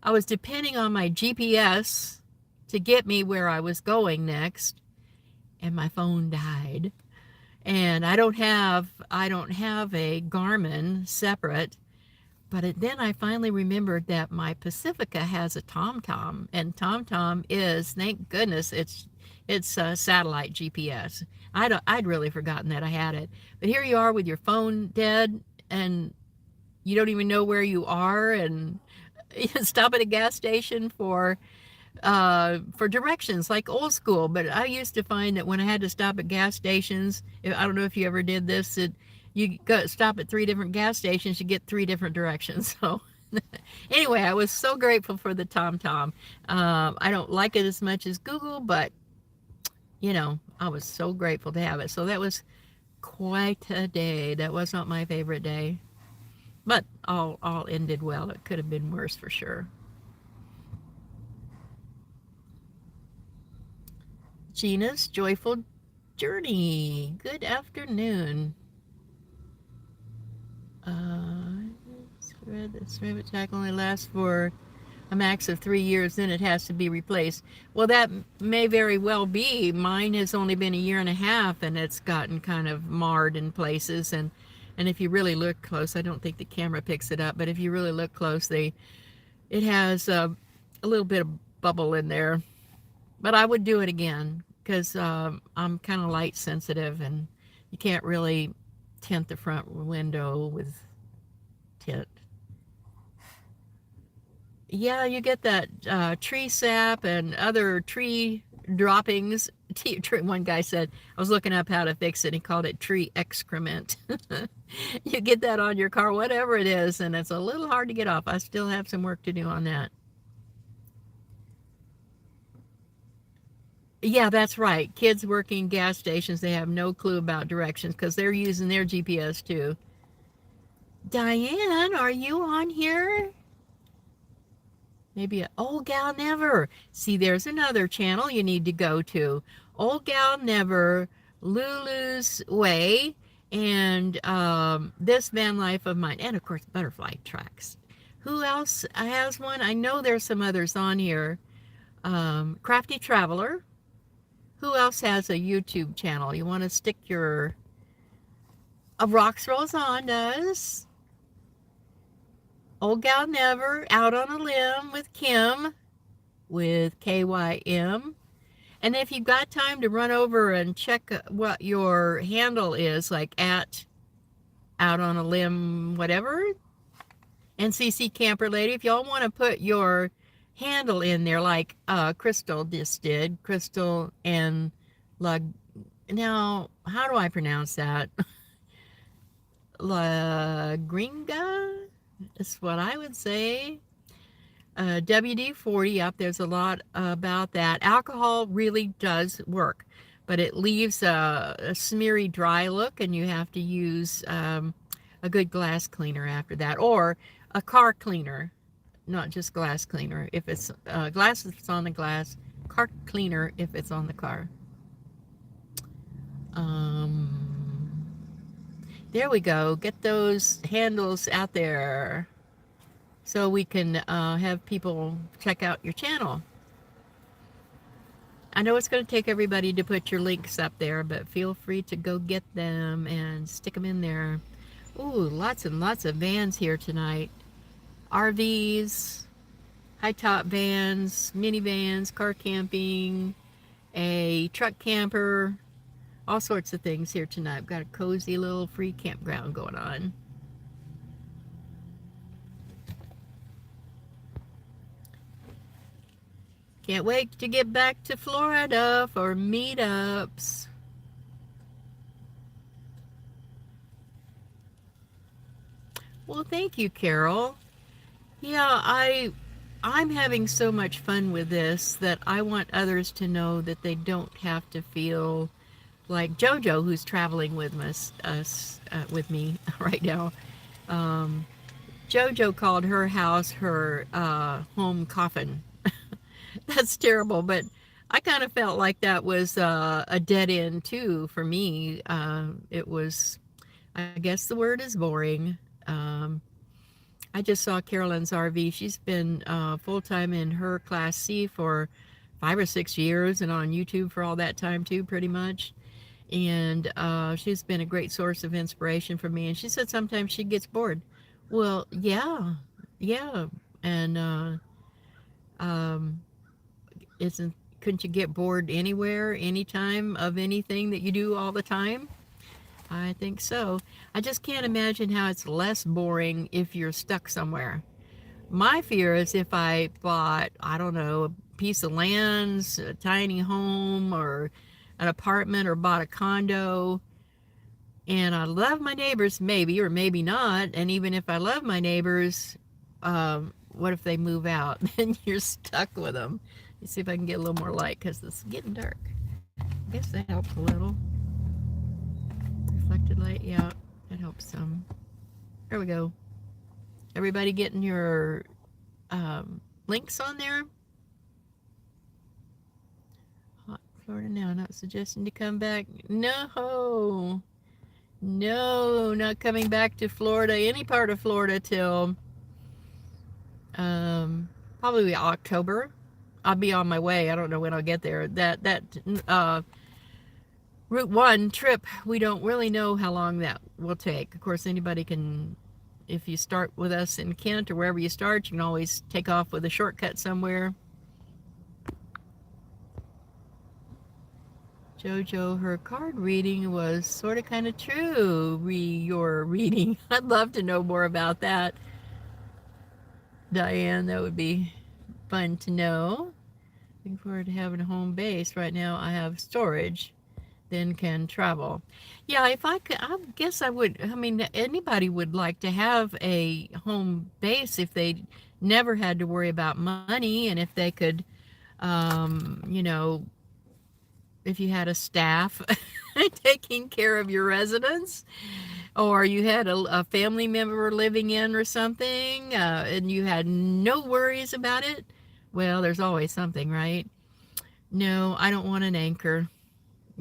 I was depending on my GPS to get me where I was going next, and my phone died. And I don't have a Garmin separate. But then I finally remembered that my Pacifica has a TomTom, and TomTom is, thank goodness, it's a satellite GPS. I'd really forgotten that I had it. But here you are with your phone dead, and you don't even know where you are, and you stop at a gas station for directions, like old school. But I used to find that when I had to stop at gas stations, I don't know if you ever did this, you go stop at 3 different gas stations, you get 3 different directions. So anyway, I was so grateful for the TomTom. I don't like it as much as Google, but I was so grateful to have it. So that was quite a day. That was not my favorite day, but all ended well. It could have been worse for sure. Gina's Joyful Journey. Good afternoon. This rabbit tack only lasts for a max of 3 years, then it has to be replaced. Well, that may very well be. Mine has only been a year and a half, and it's gotten kind of marred in places. And if you really look close, I don't think the camera picks it up, but if you really look close, it has a little bit of bubble in there. But I would do it again because I'm kind of light sensitive, and you can't really tint the front window with tint. Yeah, you get that tree sap and other tree droppings. One guy said, I was looking up how to fix it. He called it tree excrement. You get that on your car, whatever it is, and it's a little hard to get off. I still have some work to do on that. Yeah, that's right. Kids working gas stations, they have no clue about directions because they're using their GPS too. Diane, are you on here? Maybe Old Gal Never. See, there's another channel you need to go to. Old Gal Never, Lulu's Way, and this van life of mine, and of course Butterfly Tracks. Who else has one? I know there's some others on here. Crafty Traveler. Who else has a YouTube channel? You want to stick your... Rocks Rolls On does. Old Gal Never, Out on a Limb with Kim, with KYM. And if you've got time to run over and check what your handle is, like at Out on a Limb, whatever, NCC Camper Lady. If y'all want to put your handle in there like Crystal just did, Crystal and La, now, how do I pronounce that? La Gringa? That's what I would say. WD-40, yep, there's a lot about that. Alcohol really does work, but it leaves a smeary, dry look, and you have to use a good glass cleaner after that, or a car cleaner, not just glass cleaner. If it's glass, if it's on the glass, car cleaner if it's on the car. Um, there we go. Get those handles out there so we can have people check out your channel. I know it's going to take everybody to put your links up there, but feel free to go get them and stick them in there. Ooh, lots and lots of vans here tonight. RVs, high-top vans, minivans, car camping, a truck camper, all sorts of things here tonight. I've got a cozy little free campground going on. Can't wait to get back to Florida for meetups. Well, thank you, Carol. Yeah, I'm having so much fun with this that I want others to know that they don't have to feel like JoJo, who's traveling with us with me right now. Um, JoJo called her house her home coffin. That's terrible, but I kind of felt like that was a dead end too for me. It was, I guess the word is boring. Um, I just saw Carolyn's RV. She's been full-time in her Class C for 5 or 6 years and on YouTube for all that time too, pretty much. And she's been a great source of inspiration for me. And she said sometimes she gets bored. Well, yeah, yeah. And um, isn't couldn't you get bored anywhere, anytime of anything that you do all the time? I think so. I just can't imagine how it's less boring if you're stuck somewhere. My fear is if I bought, I don't know, a piece of land, a tiny home, or an apartment, or bought a condo, and I love my neighbors, maybe, or maybe not, and even if I love my neighbors, what if they move out? Then you're stuck with them. Let's see if I can get a little more light, because it's getting dark. I guess that helps a little. Reflected light, yeah, that helps some. There we go. Everybody getting your links on there? Hot Florida now, not suggesting to come back. No, no, not coming back to Florida, any part of Florida till probably October. I'll be on my way. I don't know when I'll get there. That Route 1 trip, we don't really know how long that will take. Of course, anybody can, if you start with us in Kent or wherever you start, you can always take off with a shortcut somewhere. JoJo, her card reading was sort of kind of true. Your reading. I'd love to know more about that. Diane, that would be fun to know. Looking forward to having a home base. Right now I have storage, then can travel. Yeah, if I could, I guess I would. I mean, anybody would like to have a home base if they never had to worry about money, and if they could, you know, if you had a staff taking care of your residence, or you had a family member living in or something, and you had no worries about it. Well, there's always something, right? No, I don't want an anchor.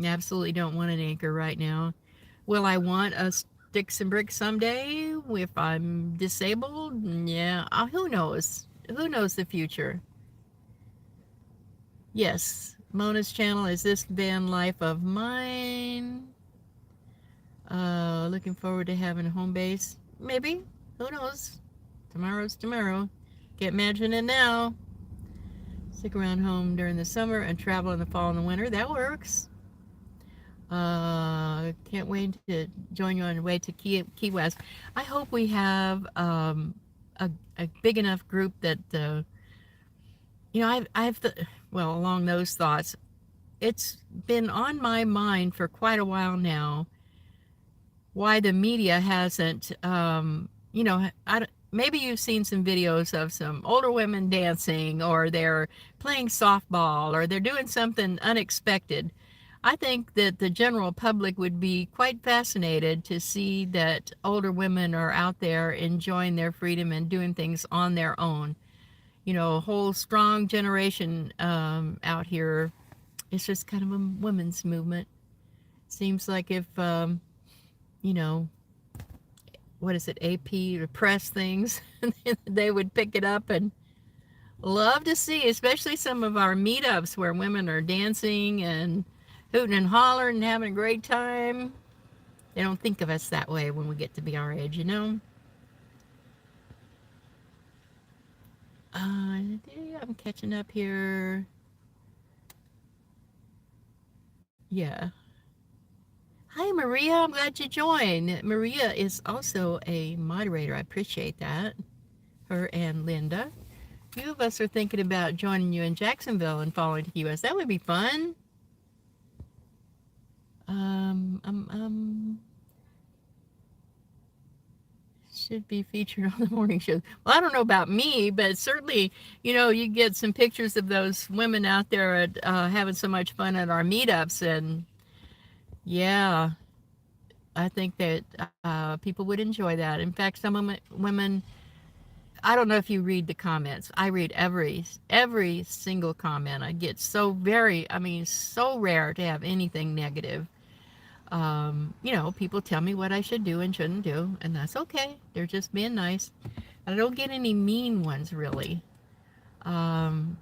Absolutely don't want an anchor right now. Will I want a sticks and bricks someday if I'm disabled? Yeah, who knows? Who knows the future? Yes, Mona's channel is this van life of mine. Looking forward to having a home base. Maybe. Who knows? Tomorrow's tomorrow. Can't imagine it now. Stick around home during the summer and travel in the fall and the winter. That works. Can't wait to join you on the way to Key West. I hope we have a a big enough group that I've well, along those thoughts, it's been on my mind for quite a while now why the media hasn't, maybe you've seen some videos of some older women dancing, or they're playing softball, or they're doing something unexpected. I think that the general public would be quite fascinated to see that older women are out there enjoying their freedom and doing things on their own. A whole strong generation out here. It's just kind of a women's movement. Seems like if, you know, what is it, AP or press things, they would pick it up and love to see, especially some of our meetups where women are dancing and hooting and hollering and having a great time. They don't think of us that way when we get to be our age, I'm catching up here. Yeah. Hi, Maria. I'm glad you joined. Maria is also a moderator. I appreciate that. Her and Linda. A few of us are thinking about joining you in Jacksonville and following to the U.S. That would be fun. Should be featured on the morning show. Well, I don't know about me, but certainly, you get some pictures of those women out there at, having so much fun at our meetups, and yeah, I think that people would enjoy that. In fact, some women, I don't know if you read the comments. I read every single comment. I get so rare to have anything negative. People tell me what I should do and shouldn't do, and that's okay. They're just being nice. I don't get any mean ones really. I'm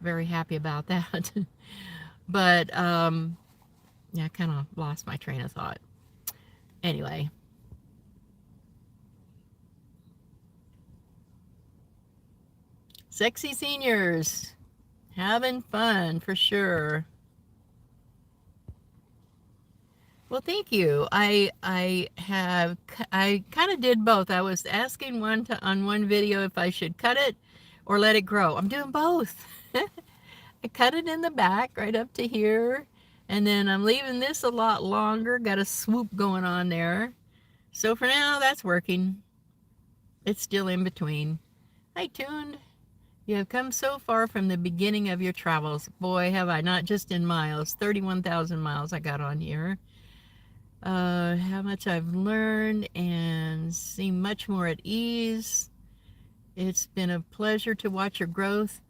very happy about that. But yeah, I kind of lost my train of thought. Anyway, sexy seniors having fun for sure. Well, thank you. I kind of did both. I was asking on one video if I should cut it or let it grow. I'm doing both. I cut it in the back right up to here, and then I'm leaving this a lot longer. Got a swoop going on there. So for now, that's working. It's still in between. Hi, Tuned. You have come so far from the beginning of your travels. Boy, have I, not just in miles. 31,000 miles I got on here. How much I've learned and seem much more at ease. It's been a pleasure to watch your growth.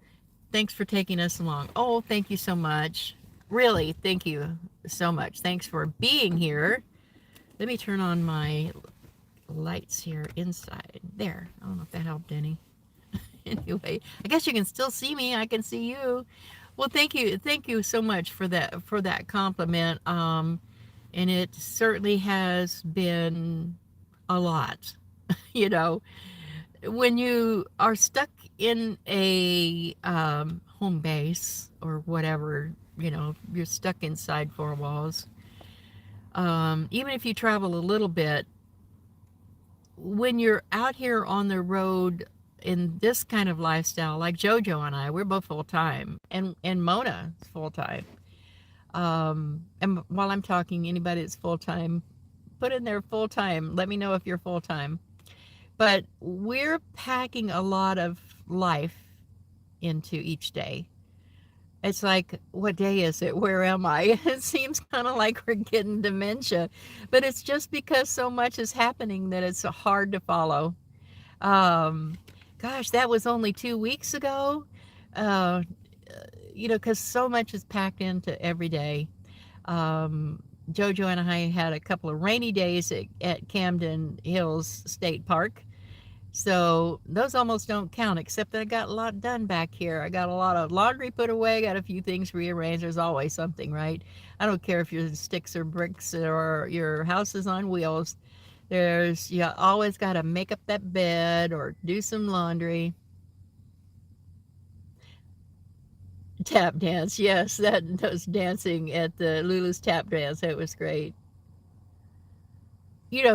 Thanks for taking us along. Oh, thank you so much. Really, thank you so much. Thanks for being here. Let me turn on my lights here inside. There. I don't know if that helped any. Anyway, I guess you can still see me. I can see you. Well, thank you. Thank you so much for that compliment. And it certainly has been a lot. you know, when you are stuck in a home base or whatever, you're stuck inside four walls. Even if you travel a little bit, when you're out here on the road in this kind of lifestyle, like JoJo and I, we're both full time, and Mona is full time. And while I'm talking, anybody that's full time, put in there full time. Let me know if you're full time. But we're packing a lot of life into each day. It's like, what day is it? Where am I? It seems kind of like we're getting dementia, but it's just because so much is happening that it's hard to follow. Um, Gosh, that was only 2 weeks ago. Uh, because so much is packed into every day. Jojo and I had a couple of rainy days at Camden Hills State Park. So those almost don't count, except that I got a lot done back here. I got a lot of laundry put away, got a few things rearranged. There's always something, right? I don't care if your sticks or bricks or your house is on wheels. You always got to make up that bed or do some laundry. Tap dance, yes, that was dancing at the Lulu's tap dance. It was great.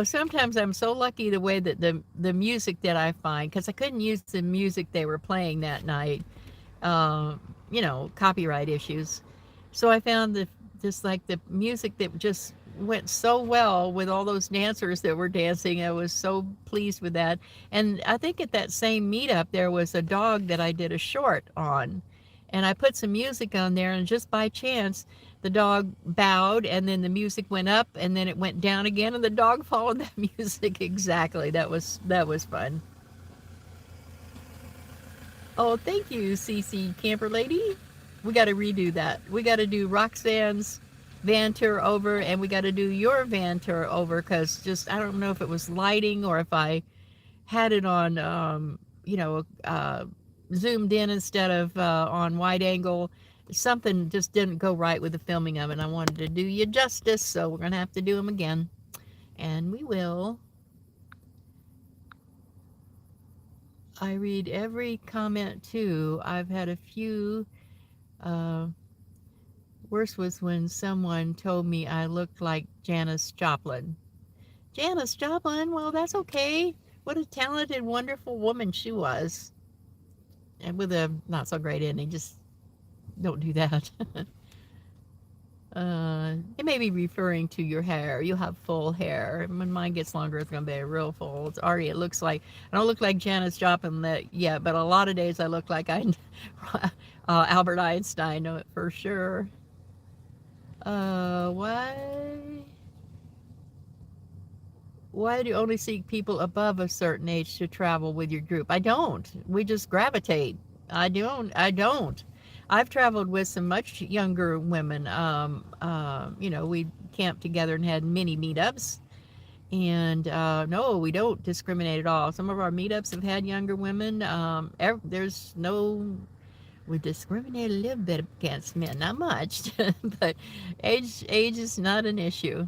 Sometimes I'm so lucky the way that the music that I find, because I couldn't use the music they were playing that night, copyright issues. So I found that just like the music that just went so well with all those dancers that were dancing. I was so pleased with that. And I think at that same meetup, there was a dog that I did a short on. And I put some music on there, and just by chance, the dog bowed, and then the music went up, and then it went down again, and the dog followed that music exactly. That was fun. Oh, thank you, CC Camper Lady. We got to redo that. We got to do Roxanne's van tour over, and we got to do your van tour over, because just I don't know if it was lighting or if I had it on, zoomed in instead of on wide angle. Something just didn't go right with the filming of it. I wanted to do you justice, so we're going to have to do them again. And we will. I read every comment too. I've had a few. Uh, Worst was when someone told me I looked like Janis Joplin. Janis Joplin? Well, that's okay. What a talented, wonderful woman she was. And with a not so great ending. Just don't do that. It may be referring to your hair. You have full hair. When mine gets longer, it's going to be real full. It's already, it looks like, I don't look like Janis Joplin yet, but a lot of days I look like Albert Einstein, know it for sure. Why? Why do you only seek people above a certain age to travel with your group? I don't. We just gravitate. I don't. I've traveled with some much younger women. We camped together and had mini meetups. And no, we don't discriminate at all. Some of our meetups have had younger women. There's no, we discriminate a little bit against men, not much, but age is not an issue.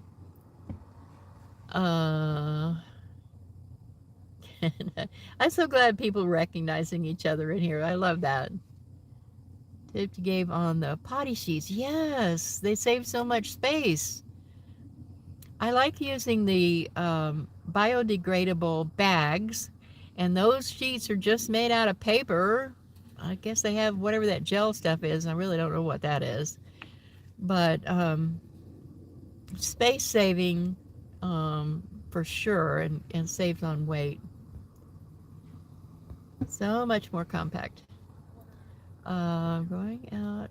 Uh, I'm so glad people recognizing each other in here. I love that. Tip you gave on the potty sheets. Yes, they save so much space. I like using the biodegradable bags, and those sheets are just made out of paper. I guess they have whatever that gel stuff is. I really don't know what that is. But space saving for sure, and saves on weight. So much more compact. Growing out,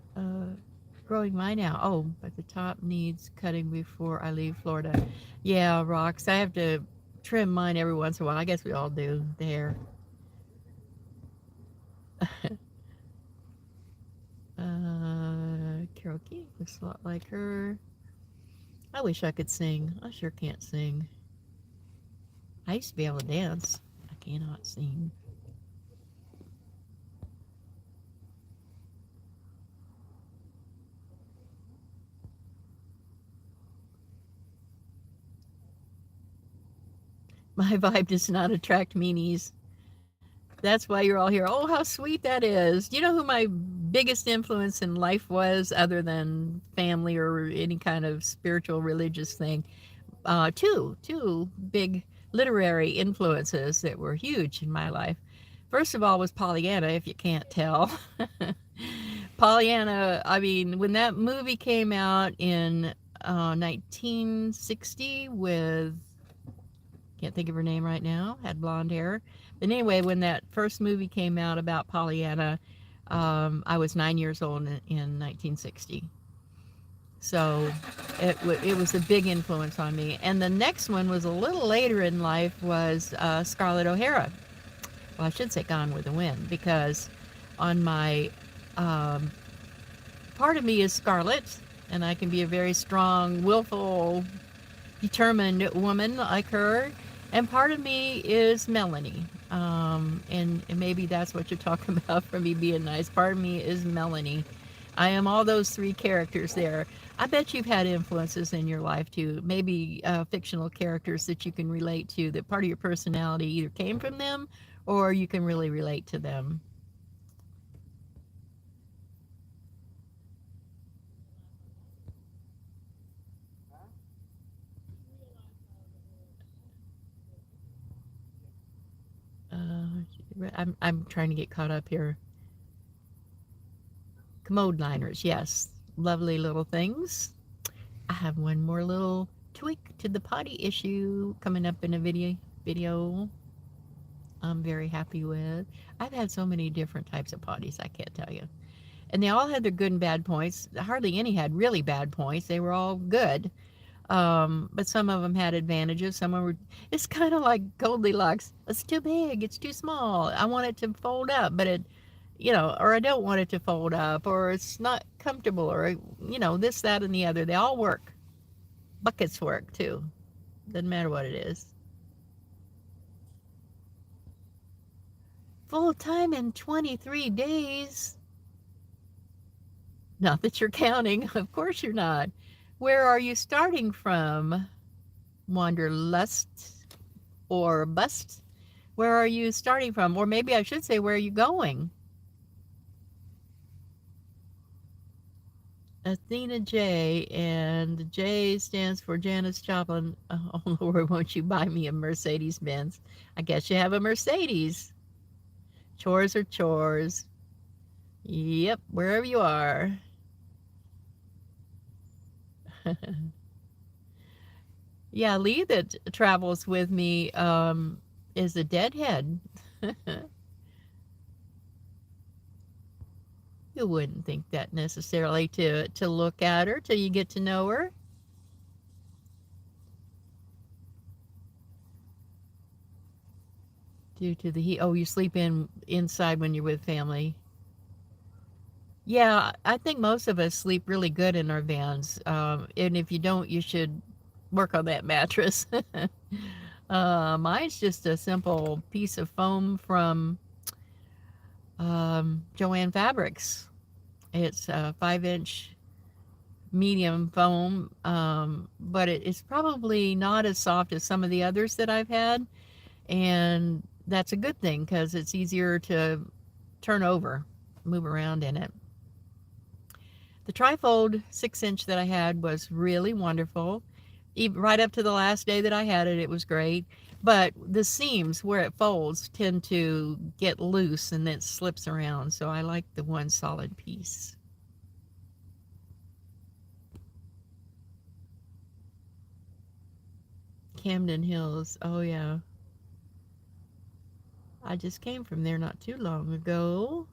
growing mine out. Oh, but the top needs cutting before I leave Florida. Yeah, rocks. I have to trim mine every once in a while. I guess we all do there. Carol King looks a lot like her. I wish I could sing. I sure can't sing. I used to be able to dance. I cannot sing. My vibe does not attract meanies. That's why you're all here. Oh, how sweet that is. Do you know who my biggest influence in life was, other than family or any kind of spiritual religious thing? Two big literary influences that were huge in my life. First of all was Pollyanna, if you can't tell. Pollyanna, I mean, when that movie came out in 1960 with, can't think of her name right now, had blonde hair. But anyway, when that first movie came out about Pollyanna, I was 9 years old in 1960. So it was a big influence on me. And the next one was a little later in life, was Scarlett O'Hara. Well, I should say Gone with the Wind, because on my um, part of me is Scarlett, and I can be a very strong, willful, determined woman like her. And part of me is Melanie. And maybe that's what you're talking about for me being nice. Part of me is Melanie. I am all those three characters there. I bet you've had influences in your life too. Maybe fictional characters that you can relate to, that part of your personality either came from them or you can really relate to them. I'm trying to get caught up here. Commode liners, yes. Lovely little things. I have one more little tweak to the potty issue coming up in a video I'm very happy with. I've had so many different types of potties, I can't tell you. And they all had their good and bad points. Hardly any had really bad points. They were all good. But some of them had advantages. Some were, it's kind of like Goldilocks. It's too big. It's too small. I want it to fold up, but it, or I don't want it to fold up, or it's not comfortable, or, this, that, and the other. They all work. Buckets work too. Doesn't matter what it is. Full time in 23 days. Not that you're counting. Of course you're not. Where are you starting from? Wanderlust or bust? Where are you starting from? Or maybe I should say, where are you going? Athena J, and the J stands for Janice Joplin. Oh, Lord, won't you buy me a Mercedes Benz? I guess you have a Mercedes. Chores are chores. Yep, wherever you are. Yeah, Lee that travels with me is a deadhead. You wouldn't think that necessarily to look at her till you get to know her. Due to the heat. Oh, you sleep inside when you're with family. Yeah, I think most of us sleep really good in our vans. And if you don't, you should work on that mattress. Mine's just a simple piece of foam from Joann Fabrics. It's a 5-inch medium foam, but it's probably not as soft as some of the others that I've had. And that's a good thing because it's easier to turn over, move around in it. The trifold 6-inch that I had was really wonderful. Even right up to the last day that I had it, it was great. But the seams where it folds tend to get loose and it slips around. So I like the one solid piece. Camden Hills. Oh, yeah. I just came from there not too long ago.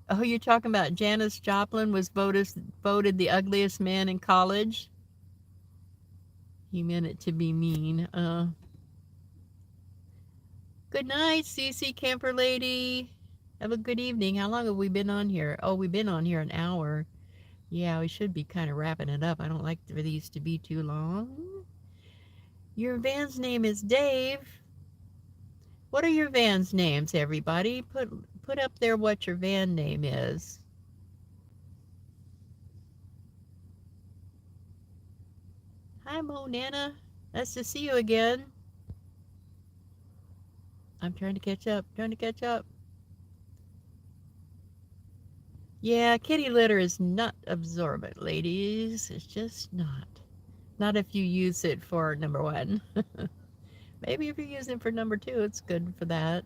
Oh, you're talking about Janis Joplin was voted the ugliest man in college? He meant it to be mean. Good night, Cece Camper Lady. Have a good evening. How long have we been on here? Oh, we've been on here an hour. Yeah, we should be kind of wrapping it up. I don't like for these to be too long. Your van's name is Dave. What are your van's names, everybody? Put up there what your van name is. Hi, Mo Nana. Nice to see you again. I'm trying to catch up. Yeah, kitty litter is not absorbent, ladies. It's just not. Not if you use it for number one. Maybe if you're using it for number two, it's good for that.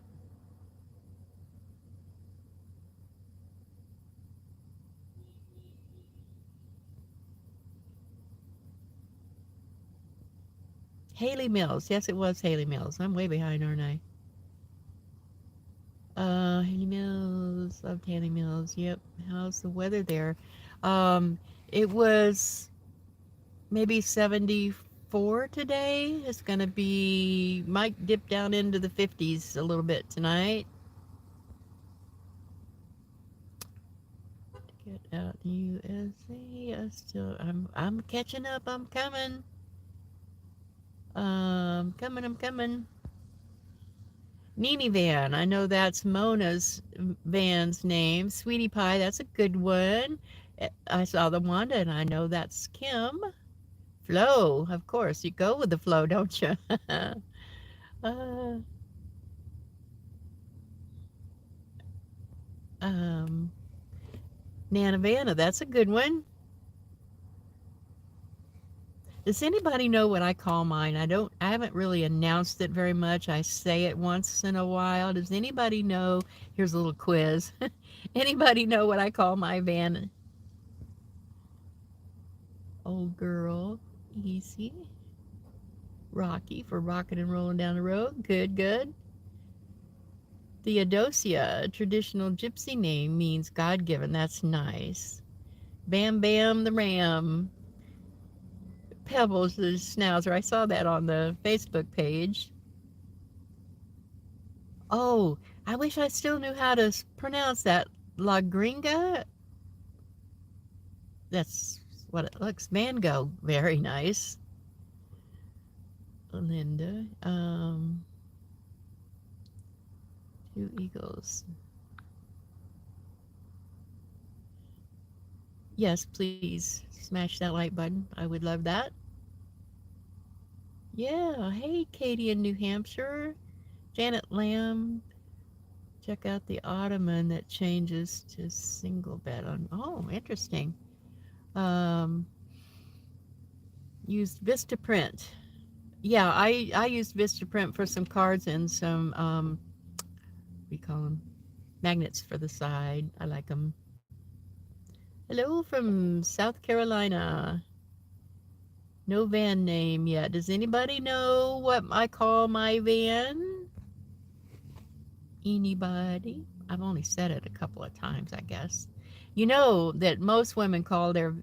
Haley Mills. Yes, it was Haley Mills. I'm way behind, aren't I? Haley Mills. Loved Haley Mills. Yep. How's the weather there? It was maybe 74 today. It's going to be, might dip down into the 50s a little bit tonight. Get out USA. I'm catching up. I'm coming. I'm coming. Nene Van. I know that's Mona's van's name. Sweetie Pie. That's a good one. I saw the Wanda, and I know that's Kim. Flow, of course. You go with the flow, don't you? uh, um, Nana Vanna, that's a good one. Does anybody know what I call mine? I haven't really announced it very much. I say it once in a while. Does anybody know? Here's a little quiz. Anybody know what I call my van? Old girl, easy. Rocky for rocking and rolling down the road. Good, good. Theodosia, a traditional gypsy name, means God given. That's nice. Bam Bam the Ram. Pebbles the Schnauzer. I saw that on the Facebook page. Oh, I wish I still knew how to pronounce that. La Gringa? That's what it looks. Mango. Very nice. Linda. Two eagles. Yes, please smash that like button. I would love that. Yeah. Hey, Katie in New Hampshire. Janet Lamb. Check out the ottoman that changes to single bed on. Oh, interesting. Um, used Vistaprint. Yeah, I used Vistaprint for some cards and some what do you call them? Magnets for the side. I like them. Hello from South Carolina. No van name yet. Does anybody know what I call my van? Anybody? I've only said it a couple of times, I guess. You know that most women call their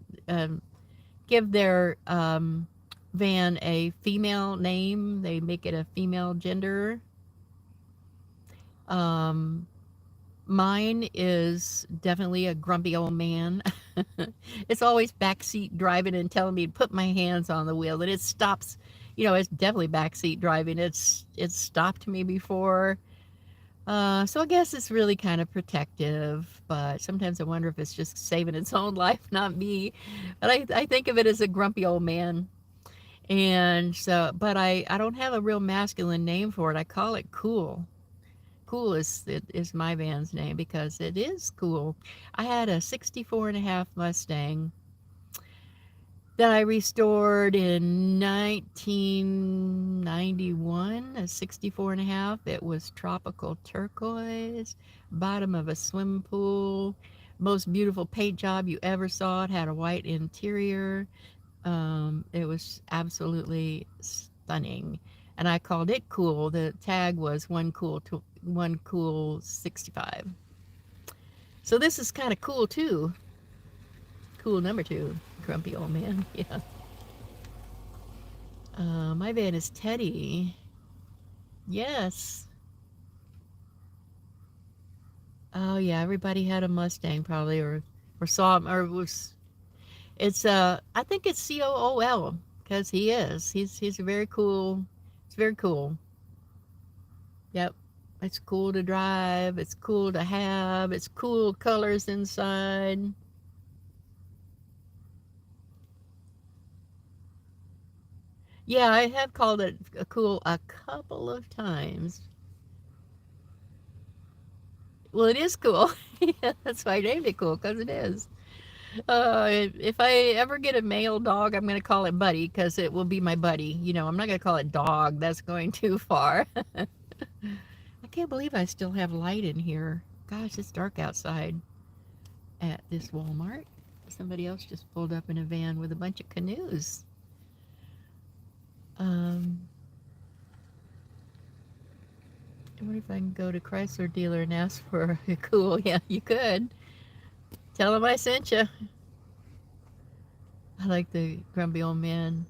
give their van a female name. They make it a female gender. Um, Mine is definitely a grumpy old man. It's always backseat driving and telling me to put my hands on the wheel, and it stops. It's definitely backseat driving. It's stopped me before. So I guess it's really kind of protective, but sometimes I wonder if it's just saving its own life, not me. But I think of it as a grumpy old man. And so, but I don't have a real masculine name for it. I call it cool. Cool is my van's name because it is cool. I had a 64 and a half Mustang that I restored in 1991, a 64 and a half. It was tropical turquoise, bottom of a swimming pool, most beautiful paint job you ever saw. It had a white interior. It was absolutely stunning. And I called it cool. The tag was one cool 65. So this is kind of cool too. Cool number two, grumpy old man. Yeah. My van is Teddy. Yes. Oh yeah, everybody had a Mustang probably, or saw him, or was. I think it's COOL because he is. He's a very cool. It's very cool. Yep. It's cool to drive. It's cool to have. It's cool colors inside. Yeah, I have called it a cool a couple of times. Well, it is cool. Yeah, that's why I named it cool because it is. If I ever get a male dog, I'm going to call it Buddy because it will be my buddy. I'm not going to call it dog. That's going too far. I can't believe I still have light in here. Gosh, it's dark outside at this Walmart. Somebody else just pulled up in a van with a bunch of canoes. Um, I wonder if I can go to Chrysler dealer and ask for a cool. Yeah, you could. Tell them I sent you. I like the grumpy old man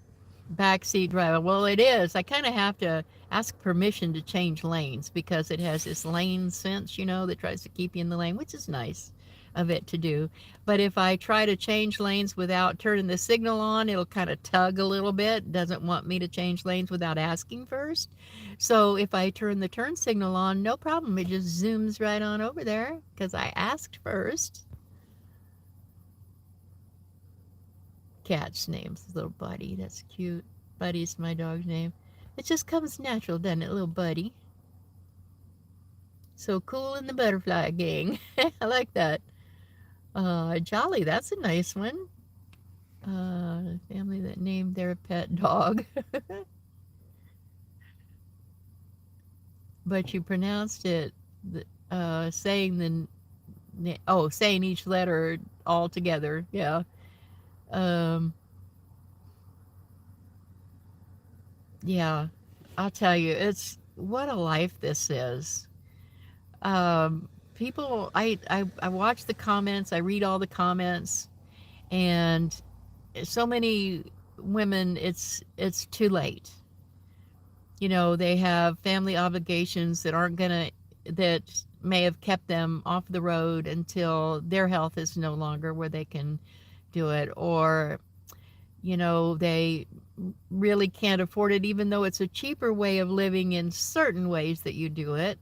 backseat driver. Well, it is. I kind of have to ask permission to change lanes because it has this lane sense, that tries to keep you in the lane, which is nice of it to do. But if I try to change lanes without turning the signal on, it'll kind of tug a little bit. Doesn't want me to change lanes without asking first. So if I turn the turn signal on, no problem. It just zooms right on over there because I asked first. Cat's name's little Buddy. That's cute. Buddy's my dog's name. It just comes natural, doesn't it, little Buddy? So cool in the butterfly gang. I like that. Jolly, that's a nice one. Family that named their pet dog, but you pronounced it, saying saying each letter all together. Yeah. Um, yeah. I'll tell you, it's what a life this is. People, I watch the comments, I read all the comments, and so many women, it's too late. They have family obligations that may have kept them off the road until their health is no longer where they can do it, or they really can't afford it, even though it's a cheaper way of living in certain ways that you do it.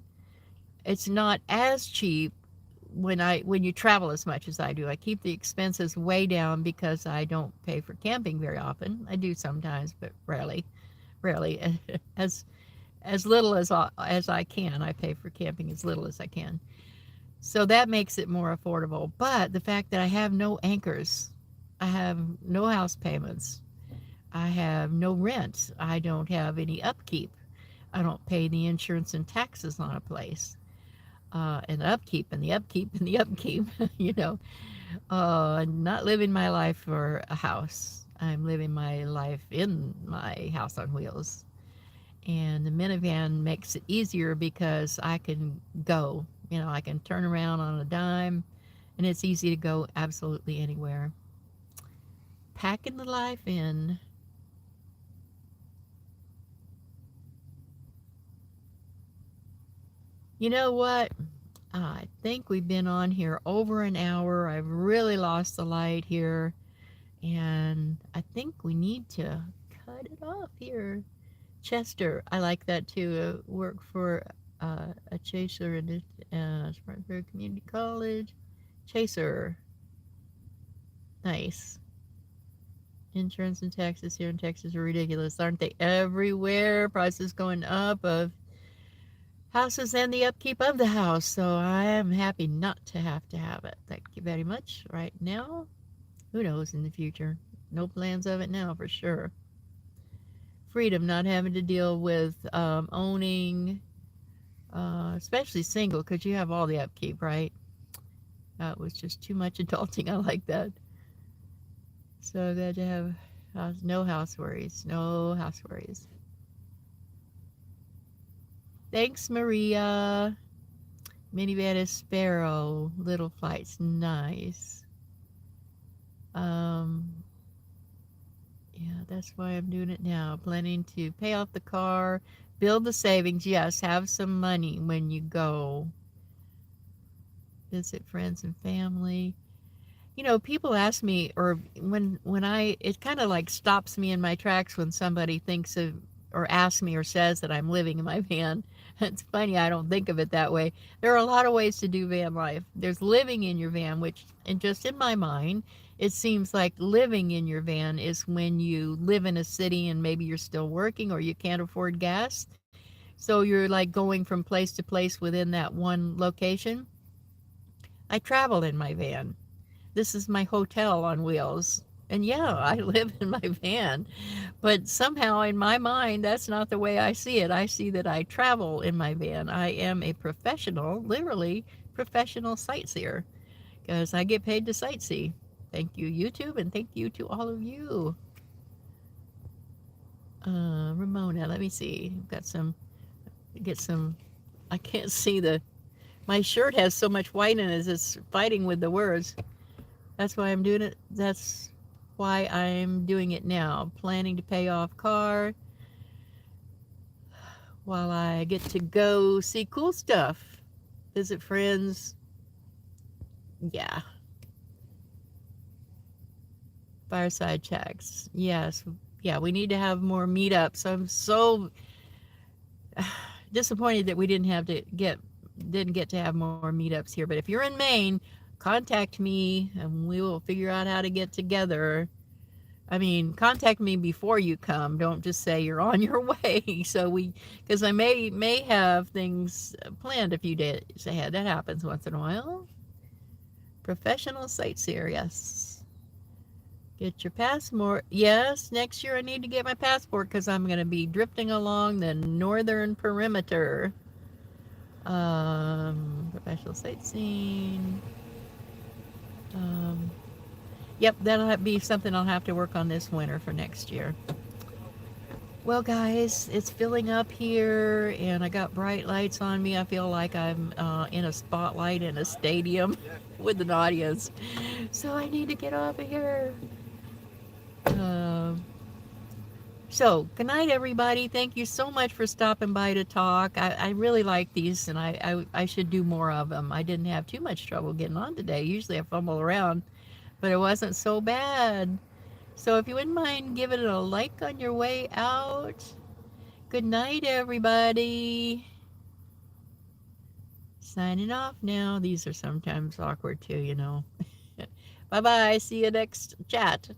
It's not as cheap when you travel as much as I do. I keep the expenses way down because I don't pay for camping very often. I do sometimes, but rarely. Rarely. as as little as I can. I pay for camping as little as I can. So that makes it more affordable. But the fact that I have no anchors, I have no house payments, I have no rent, I don't have any upkeep, I don't pay the insurance and taxes on a place, and the upkeep and the upkeep and the upkeep, not living my life for a house. I'm living my life in my house on wheels. And the minivan makes it easier because I can go. I can turn around on a dime, and it's easy to go absolutely anywhere. Packing the life in. You know what? I think we've been on here over an hour. I've really lost the light here, and I think we need to cut it off here. Chester, I like that too. Work for a chaser in Spartanburg Community College. Chaser, nice. Insurance and taxes here in Texas are ridiculous, aren't they? Everywhere, prices going up of houses and the upkeep of the house. So I am happy not to have it. Thank you very much. Right now, who knows in the future? No plans of it now for sure. Freedom, not having to deal with owning, especially single, because you have all the upkeep, right? That was just too much adulting. I like that. So glad to have no house worries. No house worries. Thanks, Maria. Minivan is Sparrow. Little flights. Nice. Um, yeah, that's why I'm doing it now. Planning to pay off the car, build the savings. Yes, have some money when you go. Visit friends and family. People ask me, or it kind of like stops me in my tracks when somebody thinks of, or asks me or says that I'm living in my van. It's funny, I don't think of it that way. There are a lot of ways to do van life. There's living in your van, which, and just in my mind, it seems like living in your van is when you live in a city and maybe you're still working or you can't afford gas. So you're like going from place to place within that one location. I travel in my van. This is my hotel on wheels. And yeah, I live in my van. But somehow in my mind, that's not the way I see it. I see that I travel in my van. I am a professional, literally professional sightseer, because I get paid to sightsee. Thank you, YouTube, and thank you to all of you. Ramona, let me see. Get some, I can't see my shirt has so much white in it, it's fighting with the words. That's why I'm doing it. That's why I'm doing it now. Planning to pay off car while I get to go see cool stuff. Visit friends. Yeah. Fireside checks. Yes. Yeah, we need to have more meetups. I'm so disappointed that we didn't get to have more meetups here. But if you're in Maine, contact me and we will figure out how to get together. I mean, contact me before you come. Don't just say you're on your way. Because I may have things planned a few days ahead. That happens once in a while. Professional sightseer, yes. Get your passport. Yes, next year I need to get my passport because I'm going to be drifting along the northern perimeter. Professional sightseeing. Um, yep, that'll be something I'll have to work on this winter for next year. Well, guys, it's filling up here, and I got bright lights on me. I feel like I'm in a spotlight in a stadium with an audience. So I need to get off of here. Um, So, good night, everybody. Thank you so much for stopping by to talk. I really like these, and I should do more of them. I didn't have too much trouble getting on today. Usually I fumble around, but it wasn't so bad. So, if you wouldn't mind giving it a like on your way out. Good night, everybody. Signing off now. These are sometimes awkward too, you know. Bye bye. See you next chat.